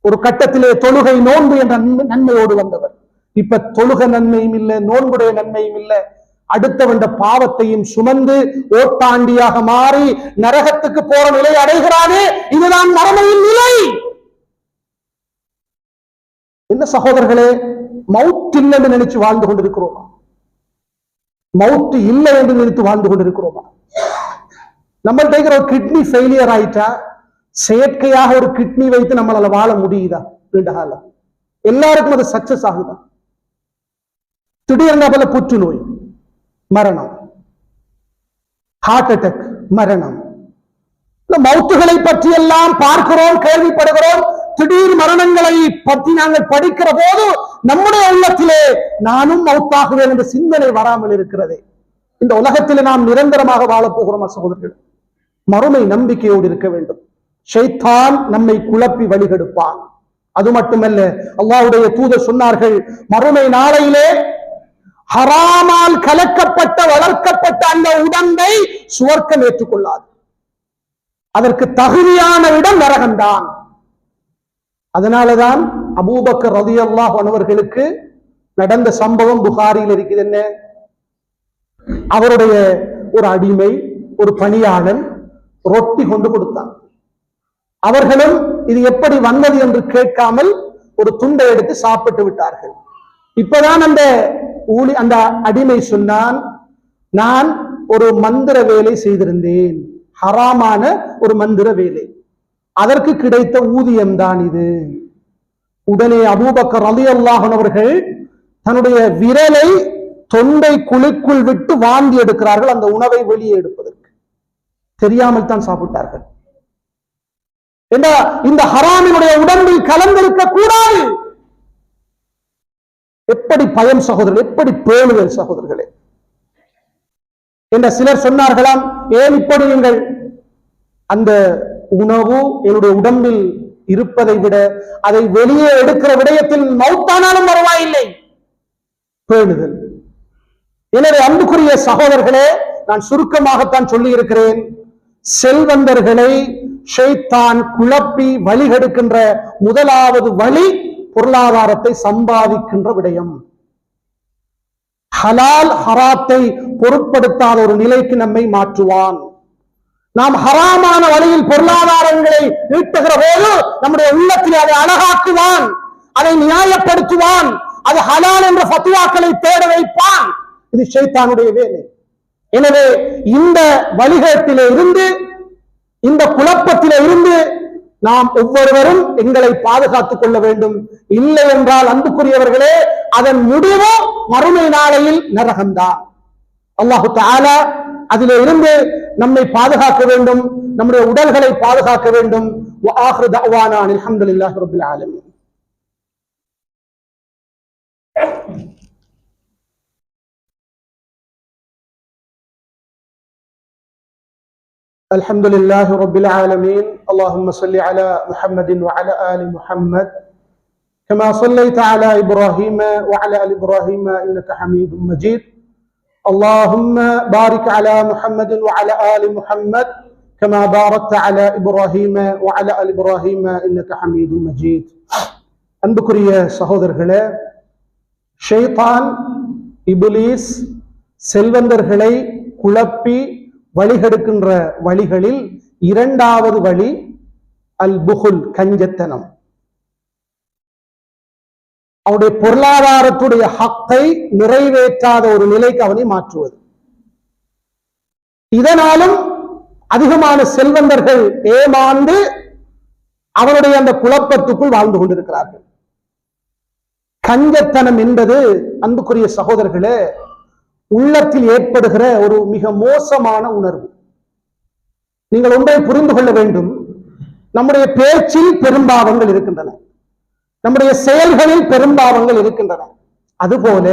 ஒரு கட்டத்திலே தொழுகை நோன்பு என்ற நன்மையோடு வந்தவர், இப்ப தொழுகை நன்மையும் இல்லை, நோன்புடைய நன்மையும் இல்லை, அடுத்தவண்ட பாவத்தையும் சுமந்து ஓட்டாண்டியாக மாறி நரகத்துக்கு போற நிலை அடைகிறானே, இதுதான் மறுமையின் நிலை. என்ன சகோதரர்களே, மவுத் இல்லை என்று நினைச்சு வாழ்ந்து கொண்டிருக்கிறோமா? மவுத்து இல்லை என்று நினைத்து வாழ்ந்து கொண்டிருக்கிறோமா? நம்மள்ட்ட ஒரு கிட்னி ஃபெயிலியர் ஆயிட்டா செயற்கையாக ஒரு கிட்னி வைத்து நம்மளால வாழ முடியுதா? நீண்ட காலம் எல்லாருக்கும் அது சக்சஸ் ஆகுதா? திடீர்னு போல புற்றுநோய் மரணம், ஹார்ட் அட்டாக் மரணம். இந்த மவுத்துகளை பற்றி எல்லாம் பார்க்கிறோம், கேள்விப்படுகிறோம். திடீர் மரணங்களை பற்றி நாங்கள் படிக்கிற போது நம்முடைய உள்ளத்திலே நானும் மவுத்தாகுவேன் என்ற சிந்தனை வராமல் இருக்கிறது. இந்த உலகத்தில் நாம் நிரந்தரமாக வாழப் போகிறோம் சகோதரர்கள். மறுமை நம்பிக்கையோடு இருக்க வேண்டும். ஷைத்தான் நம்மை குழப்பி வழிகெடுப்பான். அது மட்டுமல்ல, அல்லாஹ்வுடைய தூதர் சொன்னார்கள், மறுமை நாளையிலே ஹராமால் கலக்கப்பட்ட வளர்க்கப்பட்ட அந்த உடம்பை சுவர்க்கம் ஏற்றுக்கொள்ளாது. அதற்கு தகுதியான இடம் நரகம்தான். அதனாலதான் அபூபக்கர் ரலியல்லாஹு அன்ஹு அவர்களுக்கு நடந்த சம்பவம் புகாரியில் இருக்குது. என்ன? அவருடைய ஒரு அடிமை, ஒரு பணியாளன் ரொட்டி கொண்டு கொடுத்தான். அவர்களும் இது எப்படி வந்தது என்று கேட்காமல் ஒரு துண்டை எடுத்து சாப்பிட்டு விட்டார்கள். இப்பதான் அந்த அடிமை சொன்னான், நான் ஒரு மந்திர வேலை செய்திருந்தேன், ஹராமான ஒரு மந்திர வேலை, அதற்கு கிடைத்த ஊதியம் தான் இது. உடனே அபூபக்கர் ரலியல்லாஹு அன்ஹு அவர்கள் தன்னுடைய விரலை தொண்டை குழிக்குள் விட்டு வாந்தி எடுக்கிறார்கள், அந்த உணவை வெளியே எடுப்பதற்கு. தெரியாமல் தான் சாப்பிட்டார்கள். இந்த ஹராமினுடைய உடம்பில் கலந்திருக்க கூடாது. எப்படி பயம் சகோதரர்கள், எப்படி பேணுதல் சகோதரர்களே என்ற சிலர் சொன்னார்களாம், ஏன் இப்படி நீங்கள் அந்த உணவு என்னுடைய உடம்பில் இருப்பதை விட அதை வெளியே எடுக்கிற விடயத்தில் மௌத்தானாலும் பரவாயில்லை, பேணுதல். எனவே அன்புக்குரிய சகோதரர்களே, நான் சுருக்கமாகத்தான் சொல்லி இருக்கிறேன். செல்வந்தர்களை ஷைத்தான் குழப்பி வழிகெடுக்கின்ற முதலாவது வழி பொருளாதாரத்தை சம்பாதிக்கின்ற விடயம். ஹலால் ஹராத்தை பொருட்படுத்தாத ஒரு நிலைக்கு நம்மை மாற்றுவான். நாம் ஹராமான வழியில் பொருளாதாரங்களை ஈட்டுகிற போது நம்முடைய உள்ளத்தில் அதை அழகாக்குவான், அதை நியாயப்படுத்துவான், அது ஹலால் என்ற ஃபத்வாக்களை தேட வைப்பான். இது ஷைத்தானுடைய வேலை. எனவே இந்த வழிகேட்டிலே இருந்து, இந்த குழப்பத்திலே இருந்து நாம் ஒவ்வொருவரும் எங்களை பாதுகாத்துக் கொள்ள வேண்டும். இல்லை என்றால் அன்புக்குரியவர்களே, அதன் முடிவு மறுமை நாளையில் நரகம்தான். அல்லாஹு தஆலா அதிலே இருந்து நம்மை பாதுகாக்க வேண்டும், நம்முடைய உடல்களை பாதுகாக்க வேண்டும். வ ஆகிரு தஅவானா அல்ஹம்துலில்லாஹி ரப்பில் ஆலமீன். الحمد لله رب العالمين. اللهم صل على محمد وعلى آل محمد كما صليت على إبراهيم وعلى آل إبراهيم إنك حميد مجيد. اللهم بارك على محمد وعلى آل محمد كما باركت على إبراهيم وعلى آل إبراهيم إنك حميد مجيد. அன்புக்குரிய சகோதரர்களே, ஷைத்தான் இப்லீஸ் செல்வந்தர்களை குழப்பி வழிகெடுக்கின்ற வழிகளில் இரண்டாவது வழி அல் புகுல், கஞ்சத்தனம். அவனுடைய பொருளாதாரத்துடைய ஹக்கை நிறைவேற்றாத ஒரு நிலைக்கு அவனை மாற்றுவது. இதனாலும் அதிகமான செல்வந்தர்கள் ஏமாந்து அவனுடைய அந்த குழப்பத்துக்குள் வாழ்ந்து கொண்டிருக்கிறார்கள். கஞ்சத்தனம் என்பது அன்புக்குரிய சகோதரர்களே உள்ளத்தில் ஏற்படுகிற ஒரு மிக மோசமான உணர்வு. நீங்கள் ஒன்றை புரிந்து கொள்ள வேண்டும், நம்முடைய பேச்சில் பெரும்பாவங்கள் இருக்கின்றன, நம்முடைய செயல்களில் பெரும்பாவங்கள் இருக்கின்றன. அதுபோல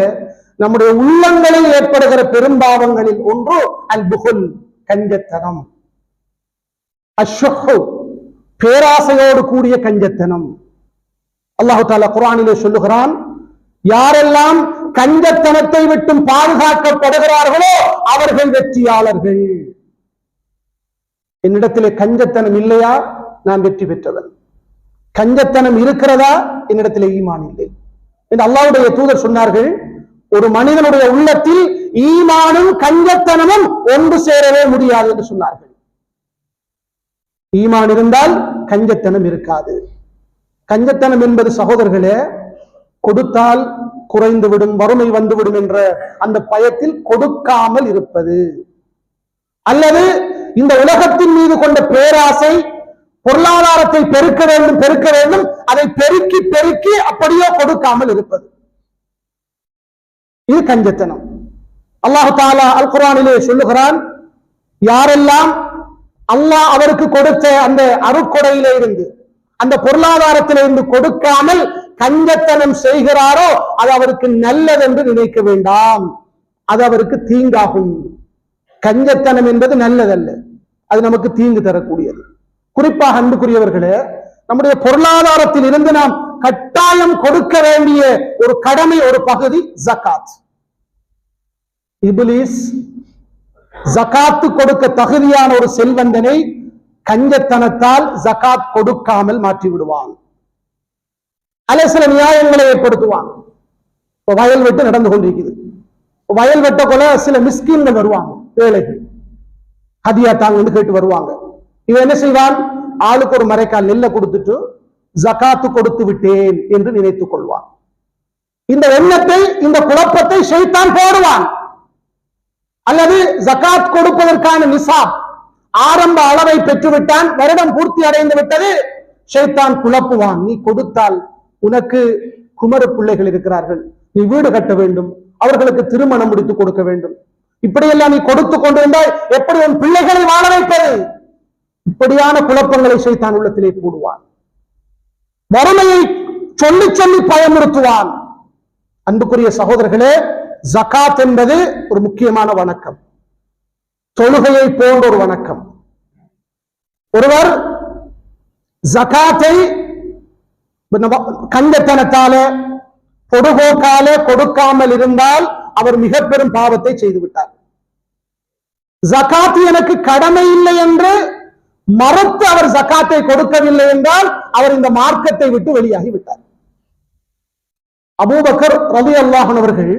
நம்முடைய உள்ளங்களில் ஏற்படுகிற பெரும்பாவங்களில் ஒன்று அல் புகுல், கஞ்சத்தனம். அஷ்ஷுஹு, பேராசையோடு கூடிய கஞ்சத்தனம். அல்லாஹு தஆலா குர்ஆனிலே சொல்லுகிறான், யாரெல்லாம் கஞ்சத்தனத்தை விட்டும் பாதுகாக்கப்படுகிறார்களோ அவர்கள் வெற்றியாளர்கள். என்னிடத்திலே கஞ்சத்தனம் இல்லையா, நான் வெற்றி பெற்றவன். கஞ்சத்தனம் இருக்கிறதா, என்னிடத்திலே ஈமான் இல்லை என்று அல்லாஹ்வுடைய தூதர் சொன்னார்கள். ஒரு மனிதனுடைய உள்ளத்தில் ஈமானும் கஞ்சத்தனமும் ஒன்று சேரவே முடியாது என்று சொன்னார்கள். ஈமான் இருந்தால் கஞ்சத்தனம் இருக்காது. கஞ்சத்தனம் என்பது சகோதரர்களே கொடுத்தால் குறைந்துவிடும், வறுமை வந்துவிடும் என்ற அந்த பயத்தில் கொடுக்காமல் இருப்பது, அல்லது இந்த உலகத்தின் மீது கொண்ட பேராசை, பொருளாதாரத்தை பெருக்க வேண்டும், அதை பெருக்கி பெருக்கி அப்படியே கொடுக்காமல் இருப்பது, இது கஞ்சத்தனம். அல்லாஹ் தஆலா அல் குர்ஆனிலே சொல்லுகிறான், யாரெல்லாம் அல்லாஹ் அவருக்கு கொடுத்த அந்த அருட்கொடையிலே இருந்து, அந்த பொருளாதாரத்திலிருந்து கொடுக்காமல் கஞ்சத்தனம் செய்கிறாரோ அது அவருக்கு நல்லது என்று நினைக்க வேண்டாம், அது அவருக்கு தீங்காகும். கஞ்சத்தனம் என்பது நல்லதல்ல, அது நமக்கு தீங்கு தரக்கூடியது. குறிப்பாக அன்புக்குரியவர்களே, நம்முடைய பொருளாதாரத்தில் இருந்து நாம் கட்டாயம் கொடுக்க வேண்டிய ஒரு கடமை, ஒரு பகுதி ஜகாத். இப்லீஸ் ஜகாத்து கொடுக்க தகுதியான ஒரு செல்வந்தனை கஞ்சத்தனத்தால் ஜகாத் கொடுக்காமல் மாற்றி விடுவான், அல்ல சில நியாயங்களை ஏற்படுத்துவான். வயல் வெட்டு நடந்து கொண்டிருக்கிறது, வயல் வெட்ட கொள்ள சில மிஸ்கீன்கள் வருவாங்க, ஏழைகள் ஹதியா தாங்க கேட்டு வருவாங்க. இவன் என்ன செய்வான், ஆளுக்கு ஒரு மரைக்கால் நெல்லை கொடுத்துட்டு ஜகாத்து கொடுத்து விட்டேன் என்று நினைத்துக் கொள்வான். இந்த எண்ணத்தை, இந்த குழப்பத்தை ஷைத்தான் போடுவான். அல்லது ஜகாத் கொடுப்பதற்கான நிசாப் ஆரம்ப அளவை பெற்றுவிட்டான், வருடம் பூர்த்தி அடைந்து விட்டது, ஷைத்தான் குழப்புவான். நீ கொடுத்தால் உனக்கு குமர பிள்ளைகள் இருக்கிறார்கள், நீ வீடு கட்ட வேண்டும், அவர்களுக்கு திருமணம் முடித்து கொடுக்க வேண்டும், இப்படியெல்லாம் நீ கொடுத்து கொண்டிருந்தால் எப்படி உன் பிள்ளைகளை வாழ வைப்பது? இப்படியான குழப்பங்களை ஷைத்தான் உள்ளத்திலே போடுவான். வறுமையை சொல்லி சொல்லி பயமுறுத்துவான். அன்புக்குரிய சகோதரர்களே, ஜகாத் என்பது ஒரு முக்கியமான வணக்கம், தொழுகையை போன்ற ஒரு வணக்கம். ஒருவர் ஜகாத்தை கஞ்சத்தனத்தால பொடுபோக்கால கொடுக்காமல் இருந்தால் அவர் மிக பெரும் பாவத்தை செய்து விட்டார். ஜகாத் எனக்கு கடமை இல்லை என்று மறுத்து அவர் ஜகாத்தை கொடுக்கவில்லை என்றால் அவர் இந்த மார்க்கத்தை விட்டு வெளியாகி விட்டார். அபூபக்கர் ரலியல்லாஹு அன்ஹு அவர்கள்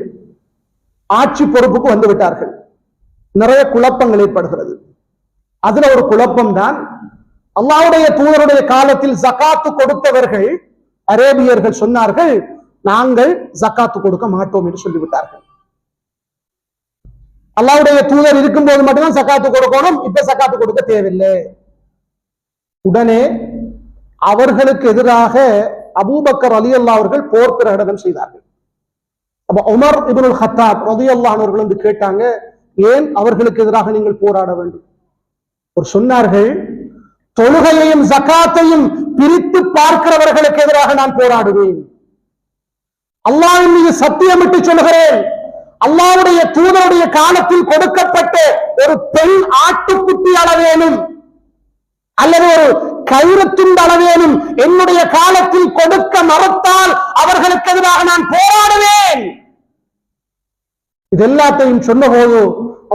ஆட்சி பொறுப்புக்கு வந்து விட்டார்கள். நிறைய குழப்பங்கள் ஏற்படுகிறது. அதுல ஒரு குழப்பம் தான், அல்லாஹ்வுடைய தூதருடைய காலத்தில் ஜகாத்து கொடுத்தவர்கள் அரேபியர்கள் சொன்னார்கள், நாங்கள் ஜகாத்து கொடுக்க மாட்டோம் என்று சொல்லிவிட்டார்கள். அல்லாஹ்வுடைய தூதர் இருக்கும்போது மட்டும்தான் ஜகாத்து கொடுக்கணும், இப்ப ஜகாத்து கொடுக்க தேவையில்லை. உடனே அவர்களுக்கு எதிராக அபூபக்கர் ரலியல்லாஹு அவர்கள் போர் பிரகடனம் செய்தார்கள். அப்ப உமர் இப்னுல் ஹத்தாப் ரலியல்லாஹு அன்ஹு அவர்கள் வந்து கேட்டாங்க, ஏன் அவர்களுக்கு எதிராக நீங்கள் போராட வேண்டும்? ஒரு சொன்னார்கள், தொழுகையையும் ஜகாத்தையும் பிரித்து பார்க்கிறவர்களுக்கு எதிராக நான் போராடுவேன். அல்லாஹ்வின் மீது சத்தியமிட்டு சொல்கிறேன், அல்லாஹ்வுடைய தூதருடைய காலத்தில் கொடுக்கப்பட்ட ஒரு பெண் ஆட்டுக்குட்டி அளவேனும் அல்லது ஒரு கயிறு துண்டு அளவேனும் என்னுடைய காலத்தில் கொடுக்க மறுத்தால் அவர்களுக்கு எதிராக நான் போராடுவேன். இது எல்லாத்தையும் சொன்னபோது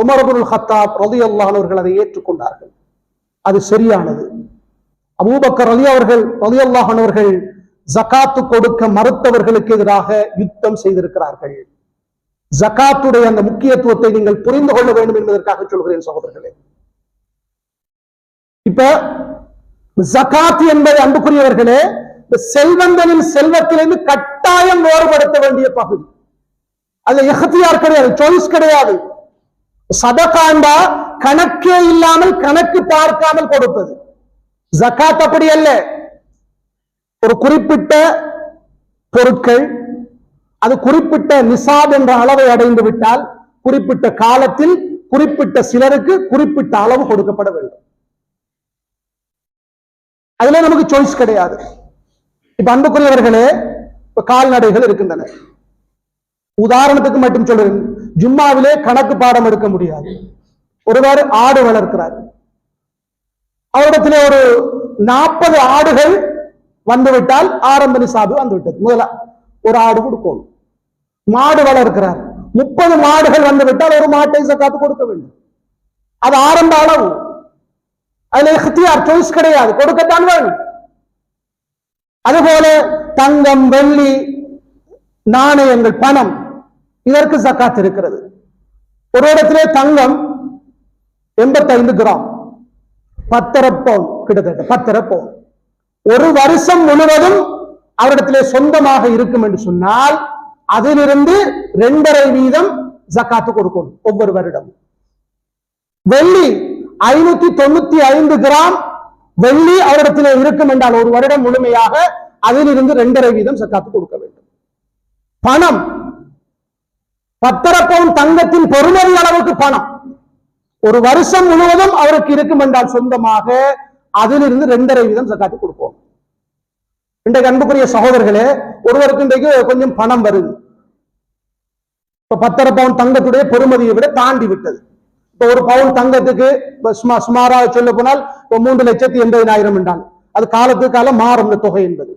உமர் இப்னுல் ஹத்தாப் ரலியல்லாஹு அன்ஹு அவர்கள் அதை ஏற்றுக்கொண்டார்கள். அது சரியானது. அபூபக்கர் ரலியல்லாஹு அன்ஹு அவர்கள் ஜகாத்து கொடுக்க மறுத்தவர்களுக்கு எதிராக யுத்தம் செய்திருக்கிறார்கள். ஜகாத்துடைய அந்த முக்கியத்துவத்தை நீங்கள் புரிந்து கொள்ள வேண்டும் என்பதற்காக சொல்கிறேன் சகோதரர்களே. இப்ப ஜகாத் என்பது அன்புக்குரியவர்களே, செல்வந்தனின் செல்வத்திலிருந்து கட்டாயம் வேறுபடுத்த வேண்டிய பகுதி. அது இஹ்தியார் கிடையாது, சாய்ஸ் கிடையாது. சதகாண்டா கணக்கே இல்லாமல் கணக்கு பார்க்காமல் கொடுப்பது. ஜகாத் அப்படி அல்ல. ஒரு குறிப்பிட்ட பொருட்கள் அது குறிப்பிட்ட நிசாப் என்ற அளவை அடைந்து விட்டால் குறிப்பிட்ட காலத்தில் குறிப்பிட்ட சிலருக்கு குறிப்பிட்ட அளவு கொடுக்கப்பட வேண்டும். அதுல நமக்கு சாய்ஸ் கிடையாது. இப்ப அன்புக்குரியவர்களே, இப்ப கால்நடைகள் இருக்கின்றன. உதாரணத்துக்கு மட்டும் சொல்றேன், ஜும்மாவிலே கணக்கு பாடம் எடுக்க முடியாது. ஒருவர் ஆடு வளர்க்கிறார், அவரிடத்திலே ஒரு 40 ஆடுகள் வந்துவிட்டால் ஆரம்ப நிசாபு வந்துவிட்டது. முதல்ல ஒரு ஆடு கொடுக்கணும். மாடு வளர்க்கிறார், 30 மாடுகள் வந்துவிட்டால் ஒரு மாட்டை ஜகாத் கொடுக்க வேண்டும். அது ஆரம்ப அளவு. அதுல இக்தியார் சாய்ஸ் கிடையாது, கொடுக்கத்தான் வேண்டும். அதுபோல தங்கம், வெள்ளி, நாணயங்கள், பணம், இதற்கு ஜகாத் இருக்கிறது. ஒரு இடத்திலே தங்கம் 85 கிராம், 10.5 பவுன், கிட்டத்தட்ட 10.5 பவுன். ஒரு வருஷம் முழுவதும் அவரிடத்திலே சொந்தமாக இருக்கும் என்று சொன்னால் அதிலிருந்து 2.5% ஜகாத்து கொடுக்கணும் ஒவ்வொரு வருடம். வெள்ளி 595 கிராம் வெள்ளி அவரிடத்திலே இருக்கும் என்றால் ஒரு வருடம் முழுமையாக அதிலிருந்து 2.5% ஜகாத்து கொடுக்க வேண்டும். பணம் 10 பவுன் தங்கத்தின் பெறுமதி அளவுக்கு பணம் ஒரு வருஷம் முழுவதும் அவருக்கு இருக்கும் என்றால் சொந்தமாக அதிலிருந்து 2.5% ஜகாத்து கொடுப்போம். இன்றைக்கு அன்புக்குரிய சகோதரர்களே, ஒருவருக்கு இன்றைக்கு கொஞ்சம் பணம் வருது. இப்ப 10 பவுன் தங்கத்துடைய பெறுமதியை விட தாண்டி விட்டது. இப்ப ஒரு பவுன் தங்கத்துக்கு சுமாராக சொல்ல போனால் 3,80,000 என்றால் அது காலத்துக்கு காலம் மாறும் தொகை என்பது.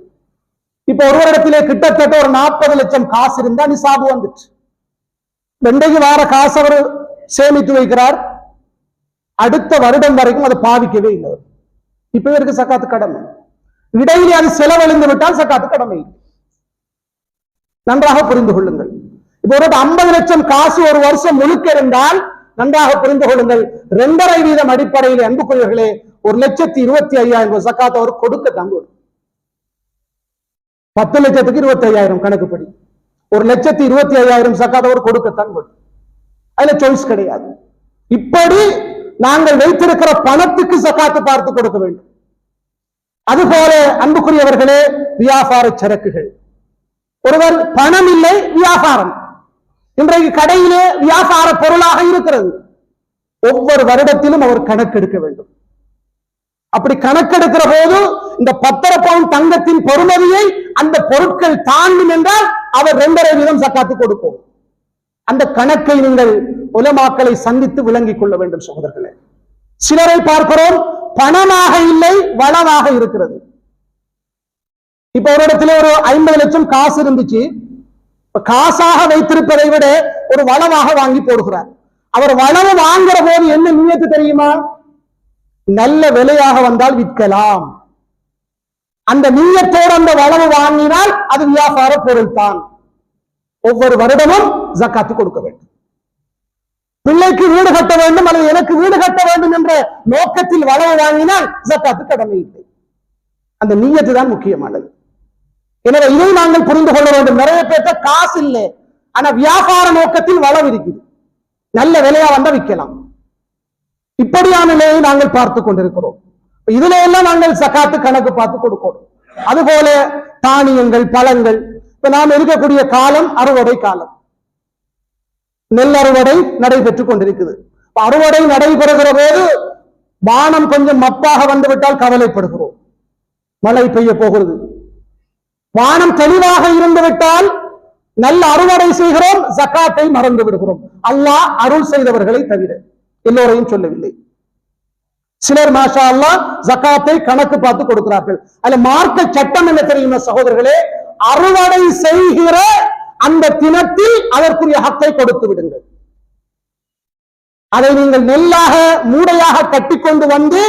இப்ப ஒருவரிடத்திலே கிட்டத்தட்ட ஒரு 40 லட்சம் காசு இருந்தா நிசாபு வந்துச்சு. இன்றைக்கு வார காசு அவர் சேமித்து வைக்கிறார், அடுத்த வருடம் வரைக்கும் அதை பாவிக்கவே இல்லை. இப்ப இவருக்கு சக்காத்து கடமை. இடையிலே அது செலவழிந்து விட்டால் சக்காத்து கடமை. நன்றாக புரிந்து கொள்ளுங்கள். இப்ப ஒரு 50 லட்சம் காசு ஒரு வருஷம் முழுக்க இருந்தால் நன்றாக புரிந்து கொள்ளுங்கள், 2.5% அடிப்படையில் அன்புக்குரியவர்களே 1,25,500 சக்காத்து அவர் கொடுக்க தங்கும். 10 லட்சத்துக்கு 25,000 கணக்குப்படி 1,25,500 சக்காத்து அவர் கொடுக்க தங்கும். அதுல சாய்ஸ் கிடையாது. இப்படி நாங்கள் வைத்திருக்கிற பணத்துக்கு சக்காத்து பார்த்து கொடுக்க வேண்டும். அதுபோல அன்புக்குரியவர்களே வியாபார சரக்குகள், ஒருவர் பணம் இல்லை வியாபாரம், இன்றைக்கு கடையிலே வியாபார பொருளாக இருக்கிறது. ஒவ்வொரு வருடத்திலும் அவர் கணக்கெடுக்க வேண்டும். அப்படி கணக்கெடுக்கிற போது இந்த 10 பவுன் தங்கத்தின் பெறுமதியை அந்த பொருட்கள் தாண்டும் என்றால் அவர் 2.5% சக்காத்து கொடுப்போம். அந்த கணக்கை நீங்கள் உலமாக்களை சந்தித்து விளங்கிக் கொள்ள வேண்டும் சகோதரர்களே. சிலரை பார்க்கிறோம் பணமாக இல்லை வளமாக இருக்கிறது. இப்ப ஒரு இடத்துல ஒரு 50 லட்சம் காசு இருந்துச்சு, காசாக வைத்திருப்பதை விட ஒரு வளமாக வாங்கி போடுகிறார். அவர் வளவு வாங்குற போது என்ன நியத்து தெரியுமா? நல்ல விலையாக வந்தால் விற்கலாம். அந்த நியத்தோடு அந்த வளவு வாங்கினால் அது வியாபார பொருள் தான். ஒவ்வொரு வருடமும் ஜக்காத்து கொடுக்க வேண்டும். பிள்ளைக்கு வீடு கட்ட வேண்டும் அல்லது எனக்கு வீடு கட்ட வேண்டும் என்ற நோக்கத்தில் வளவு வாங்கினால் ஜக்காத்து கடமை இல்லை. அந்த நியத்து தான் முக்கியமானது. எனவே இதை நாங்கள் புரிந்து கொள்ள வேண்டும். நிறைய பேர்த்த காசு இல்லை, ஆனா வியாபார நோக்கத்தில் வளவு இருக்குது, நல்ல விலையா வந்தா விற்கலாம். இப்படியான நிலையை நாங்கள் பார்த்து கொண்டிருக்கிறோம். இதுல எல்லாம் நாங்கள் சக்காத்து கணக்கு பார்த்து கொடுக்கணும். அதுபோல தானியங்கள், பழங்கள். இப்ப நாம் இருக்கக்கூடிய காலம் அறுவடை காலம், நெல் அறுவடை நடைபெற்றுக் கொண்டிருக்குது. அறுவடை நடைபெறுகிற போது வானம் கொஞ்சம் மப்பாக வந்துவிட்டால் கவலைப்படுகிறோம், மழை பெய்ய போகிறது. வானம் தெளிவாக இருந்து விட்டால் நல்ல அறுவடை செய்கிறோம், ஜக்காத்தை மறந்து விடுகிறோம். அல்லாஹ் அருள் செய்தவர்களை தவிர எல்லோரையும் சொல்லவில்லை. சிலர் மாஷா அல்லாஹ் ஜக்காத்தை கணக்கு பார்த்து கொடுக்கிறார்கள். அதுல மார்க்க சட்டம் என்ன தெரியுமா சகோதரர்களே? அறுவடை செய்கிற அந்த தினத்தில் அதற்குரிய ஹக்கை கொடுத்து விடுங்கள். அதை நீங்கள் நெல்லாக மூடையாக கட்டிக்கொண்டு வந்து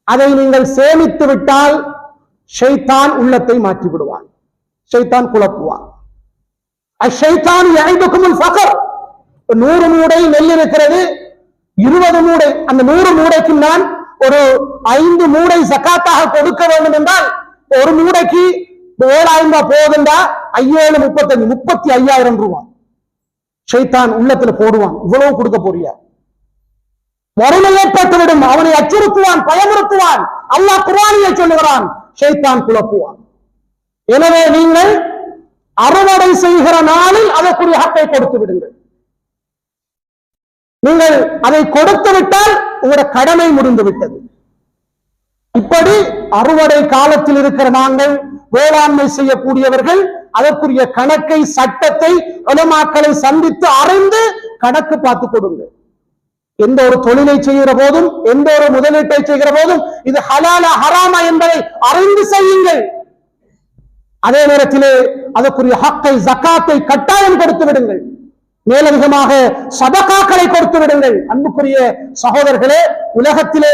அதை நீங்கள் சேமித்து விட்டால் ஷைத்தான் உள்ளத்தை மாற்றி விடுவான், ஷைத்தான் குழப்புவான். அஷைத்தான் யஇதுகுமுல் ஃபக்ர். 100 மூடை நெல் இருக்கிறது, 20 மூடை, அந்த 100 மூடைக்கு நான் ஒரு 5 மூடை ஜக்காத்தாக கொடுக்க வேண்டும் என்றால் ஒரு மூடைக்கு 7,000 ரூபாய் போகுதுண்டா 5 35 35,000 ரூபாய் ஷைத்தான் உள்ளத்துல போடுவான். இவ்வளவு கொடுக்க போறியா? வறுமை ஏற்பட்டுவிடும். அவனை அச்சுறுத்துவான், பயமுறுத்துவான். அல்லாஹ் குர்ஆனில் சொல்லுகிறான், ஷைத்தான் குழப்புவான். எனவே நீங்கள் அறுவடை செய்கிற நாளில் அதற்குரிய ஹக்கை கொடுத்து விடுங்கள். நீங்கள் அதை கொடுத்து விட்டால் உங்களுடைய கடமை முடிந்து விட்டது. இப்படி அறுவடை காலத்தில் இருக்கிற நாங்கள் வேளாண்மை செய்யக்கூடியவர்கள் அதற்குரிய கணக்கை, சட்டத்தை உலமாக்களை சந்தித்து அறிந்து கணக்கு பார்த்து கொடுங்க. எந்த ஒரு தொழிலை செய்கிற போதும், எந்த ஒரு முதலீட்டை செய்கிற போதும் இது ஹலாலா ஹராமா என்பதை அறிந்து செய்யுங்கள். அதே நேரத்திலே அதற்குரிய ஹக்கை, ஜக்காத்தை கட்டாயம் கொடுத்து விடுங்கள். மேலதிகமாக சதகாக்களை கொடுத்து விடுங்கள். அன்புக்குரிய சகோதரர்களே, உலகத்திலே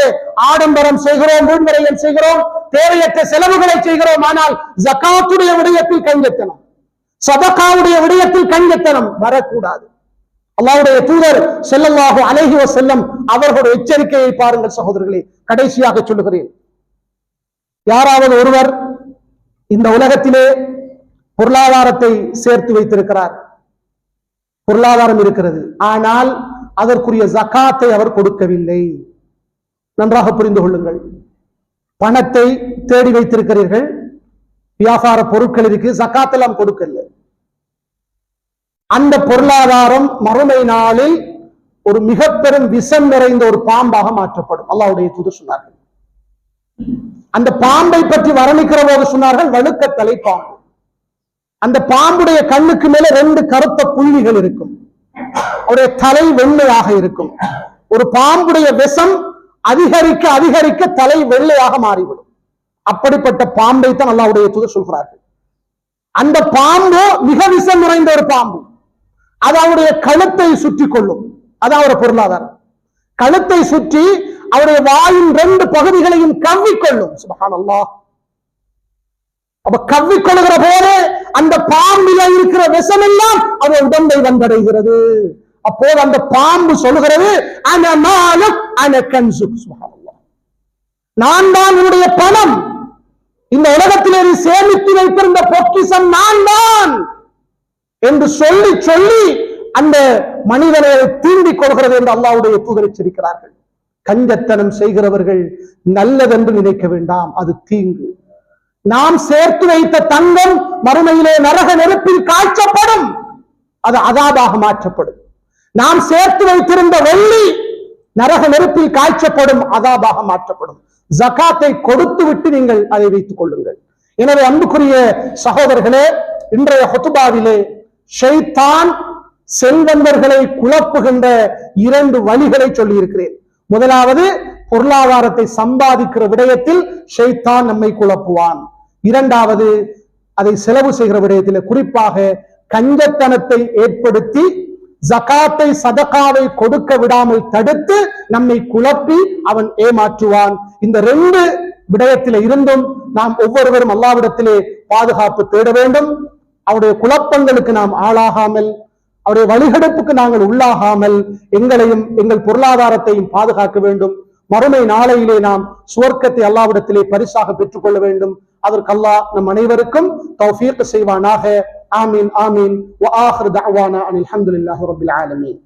ஆடம்பரம் செய்கிறோம், வீண்வரையம் செய்கிறோம், தேவையற்ற செலவுகளை செய்கிறோம். ஆனால் ஜக்காத்துடைய விடயத்தில் கஞ்சத்தனம், சதகாவுடைய விடயத்தில் கஞ்சத்தனம் வரக்கூடாது. அல்லாஹ்வுடைய தூதர் ஸல்லல்லாஹு அலைஹி வஸல்லம் அவர்களுடைய எச்சரிக்கையை பாருங்கள் சகோதரர்களே. கடைசியாக சொல்லுகிறேன், யாராவது ஒருவர் இந்த உலகத்திலே பொருளாதாரத்தை சேர்த்து வைத்திருக்கிறார், பொருளாதாரம் இருக்கிறது, ஆனால் அதற்குரிய ஜகாத்தை அவர் கொடுக்கவில்லை. நன்றாக புரிந்து கொள்ளுங்கள். பணத்தை தேடி வைத்திருக்கிறீர்கள், வியாபார பொருட்கள் இருக்கு, ஜகாத் எல்லாம் கொடுக்கல. அந்த பொருளாதாரம் மறுமை நாளில் ஒரு மிக பெரும் விஷம் நிறைந்த ஒரு பாம்பாக மாற்றப்படும். அல்லாஹ்வுடைய தூதர் சொன்னார்கள். அந்த பாம்பை பற்றி வர்ணிக்கிற போது சொன்னார்கள், வழுக்க தலை பாம்பு. அந்த பாம்புடைய கண்ணுக்கு மேல 2 கருத்த புள்ளிகள் இருக்கும், அவருடைய தலை வெள்ளையாக இருக்கும். ஒரு பாம்புடைய விஷம் அதிகரிக்க அதிகரிக்க தலை வெள்ளையாக மாறிவிடும். அப்படிப்பட்ட பாம்பை தான் அல்லாஹ்வுடைய தூதர் சொல்கிறார்கள். அந்த பாம்பு மிக விஷம் நிறைந்த ஒரு பாம்பு. அது அவருடைய கழுத்தை சுற்றி கொள்ளும். அதான் அவருடைய பொருளாதாரம். கழுத்தை சுற்றி அவருடைய வாயின் 2 பகுதிகளையும் கவ்விக்கொள்ளும். சுப்ஹானல்லாஹ். அப்ப கவ்விக்கொள்ளுகிற போது அந்த பாம்பில இருக்கிற விஷம் எல்லாம் அவருடைய உடம்பை வந்தடைகிறது. அப்போது அந்த பாம்பு சொல்லுகிறது, அன மாலுக் அன கன்சுக். சுப்ஹானல்லாஹ். நான் தான் உன்னுடைய பணம், இந்த உலகத்திலே நீ சேமித்து வைத்திருந்த பொக்கிஷம் நான் தான் என்று சொல்லி சொல்லி அந்த மனிதனை தீண்டிக் கொள்கிறது என்று அல்லாஹ்வுடைய தூதர் எச்சரிக்கிறார்கள். கஞ்சத்தனம் செய்கிறவர்கள் நல்லதென்று நினைக்க வேண்டாம், அது தீங்கு. நாம் சேர்த்து வைத்த தங்கம் மறுமையிலே நரக நெருப்பில் காய்ச்சப்படும், அது அதாபாக மாற்றப்படும். நாம் சேர்த்து வைத்திருந்த வெள்ளி நரக நெருப்பில் காய்ச்சப்படும், அதாபாக மாற்றப்படும். ஜகாத்தை கொடுத்து விட்டு நீங்கள் அதை வைத்துக் கொள்ளுங்கள். எனவே அன்புக்குரிய சகோதரர்களே, இன்றைய ஹுத்பாவிலே ஷைத்தான் செல்வந்தர்களை குழப்புகின்ற 2 வழிகளை சொல்லி இருக்கிறேன். முதலாவது, பொருளாதாரத்தை சம்பாதிக்கிற விடயத்தில் ஷைத்தான் நம்மை குழப்புவான். இரண்டாவது, அதை செலவு செய்கிற விடயத்தில் குறிப்பாக கஞ்சத்தனத்தை ஏற்படுத்தி ஜகாத்தை சதகாவை கொடுக்க விடாமல் தடுத்து நம்மை குழப்பி அவன் ஏமாற்றுவான். இந்த 2 விடயத்திலே இருந்தும் நாம் ஒவ்வொருவரும் அல்லாஹ்விடத்திலே பாதுகாப்பு தேட வேண்டும். அவருடைய குழப்பங்களுக்கு நாம் ஆளாகாமல், அவருடைய வழிகெடுப்புக்கு நாங்கள் உள்ளாகாமல் எங்களையும் எங்கள் பொருளாதாரத்தையும் பாதுகாக்க வேண்டும். மறுமை நாளையிலே நாம் சுவர்க்கத்தை அல்லாஹ்விடத்திலே பரிசாக பெற்றுக் கொள்ள வேண்டும். அதற்கு அல்லாஹ் நம் அனைவருக்கும் தௌஃபீக் செய்வானாக. ஆமீன் ஆமீன். வ ஆகிரு தஅவானா அனில் ஹம்துலில்லாஹி ரப்பில் ஆலமீன்.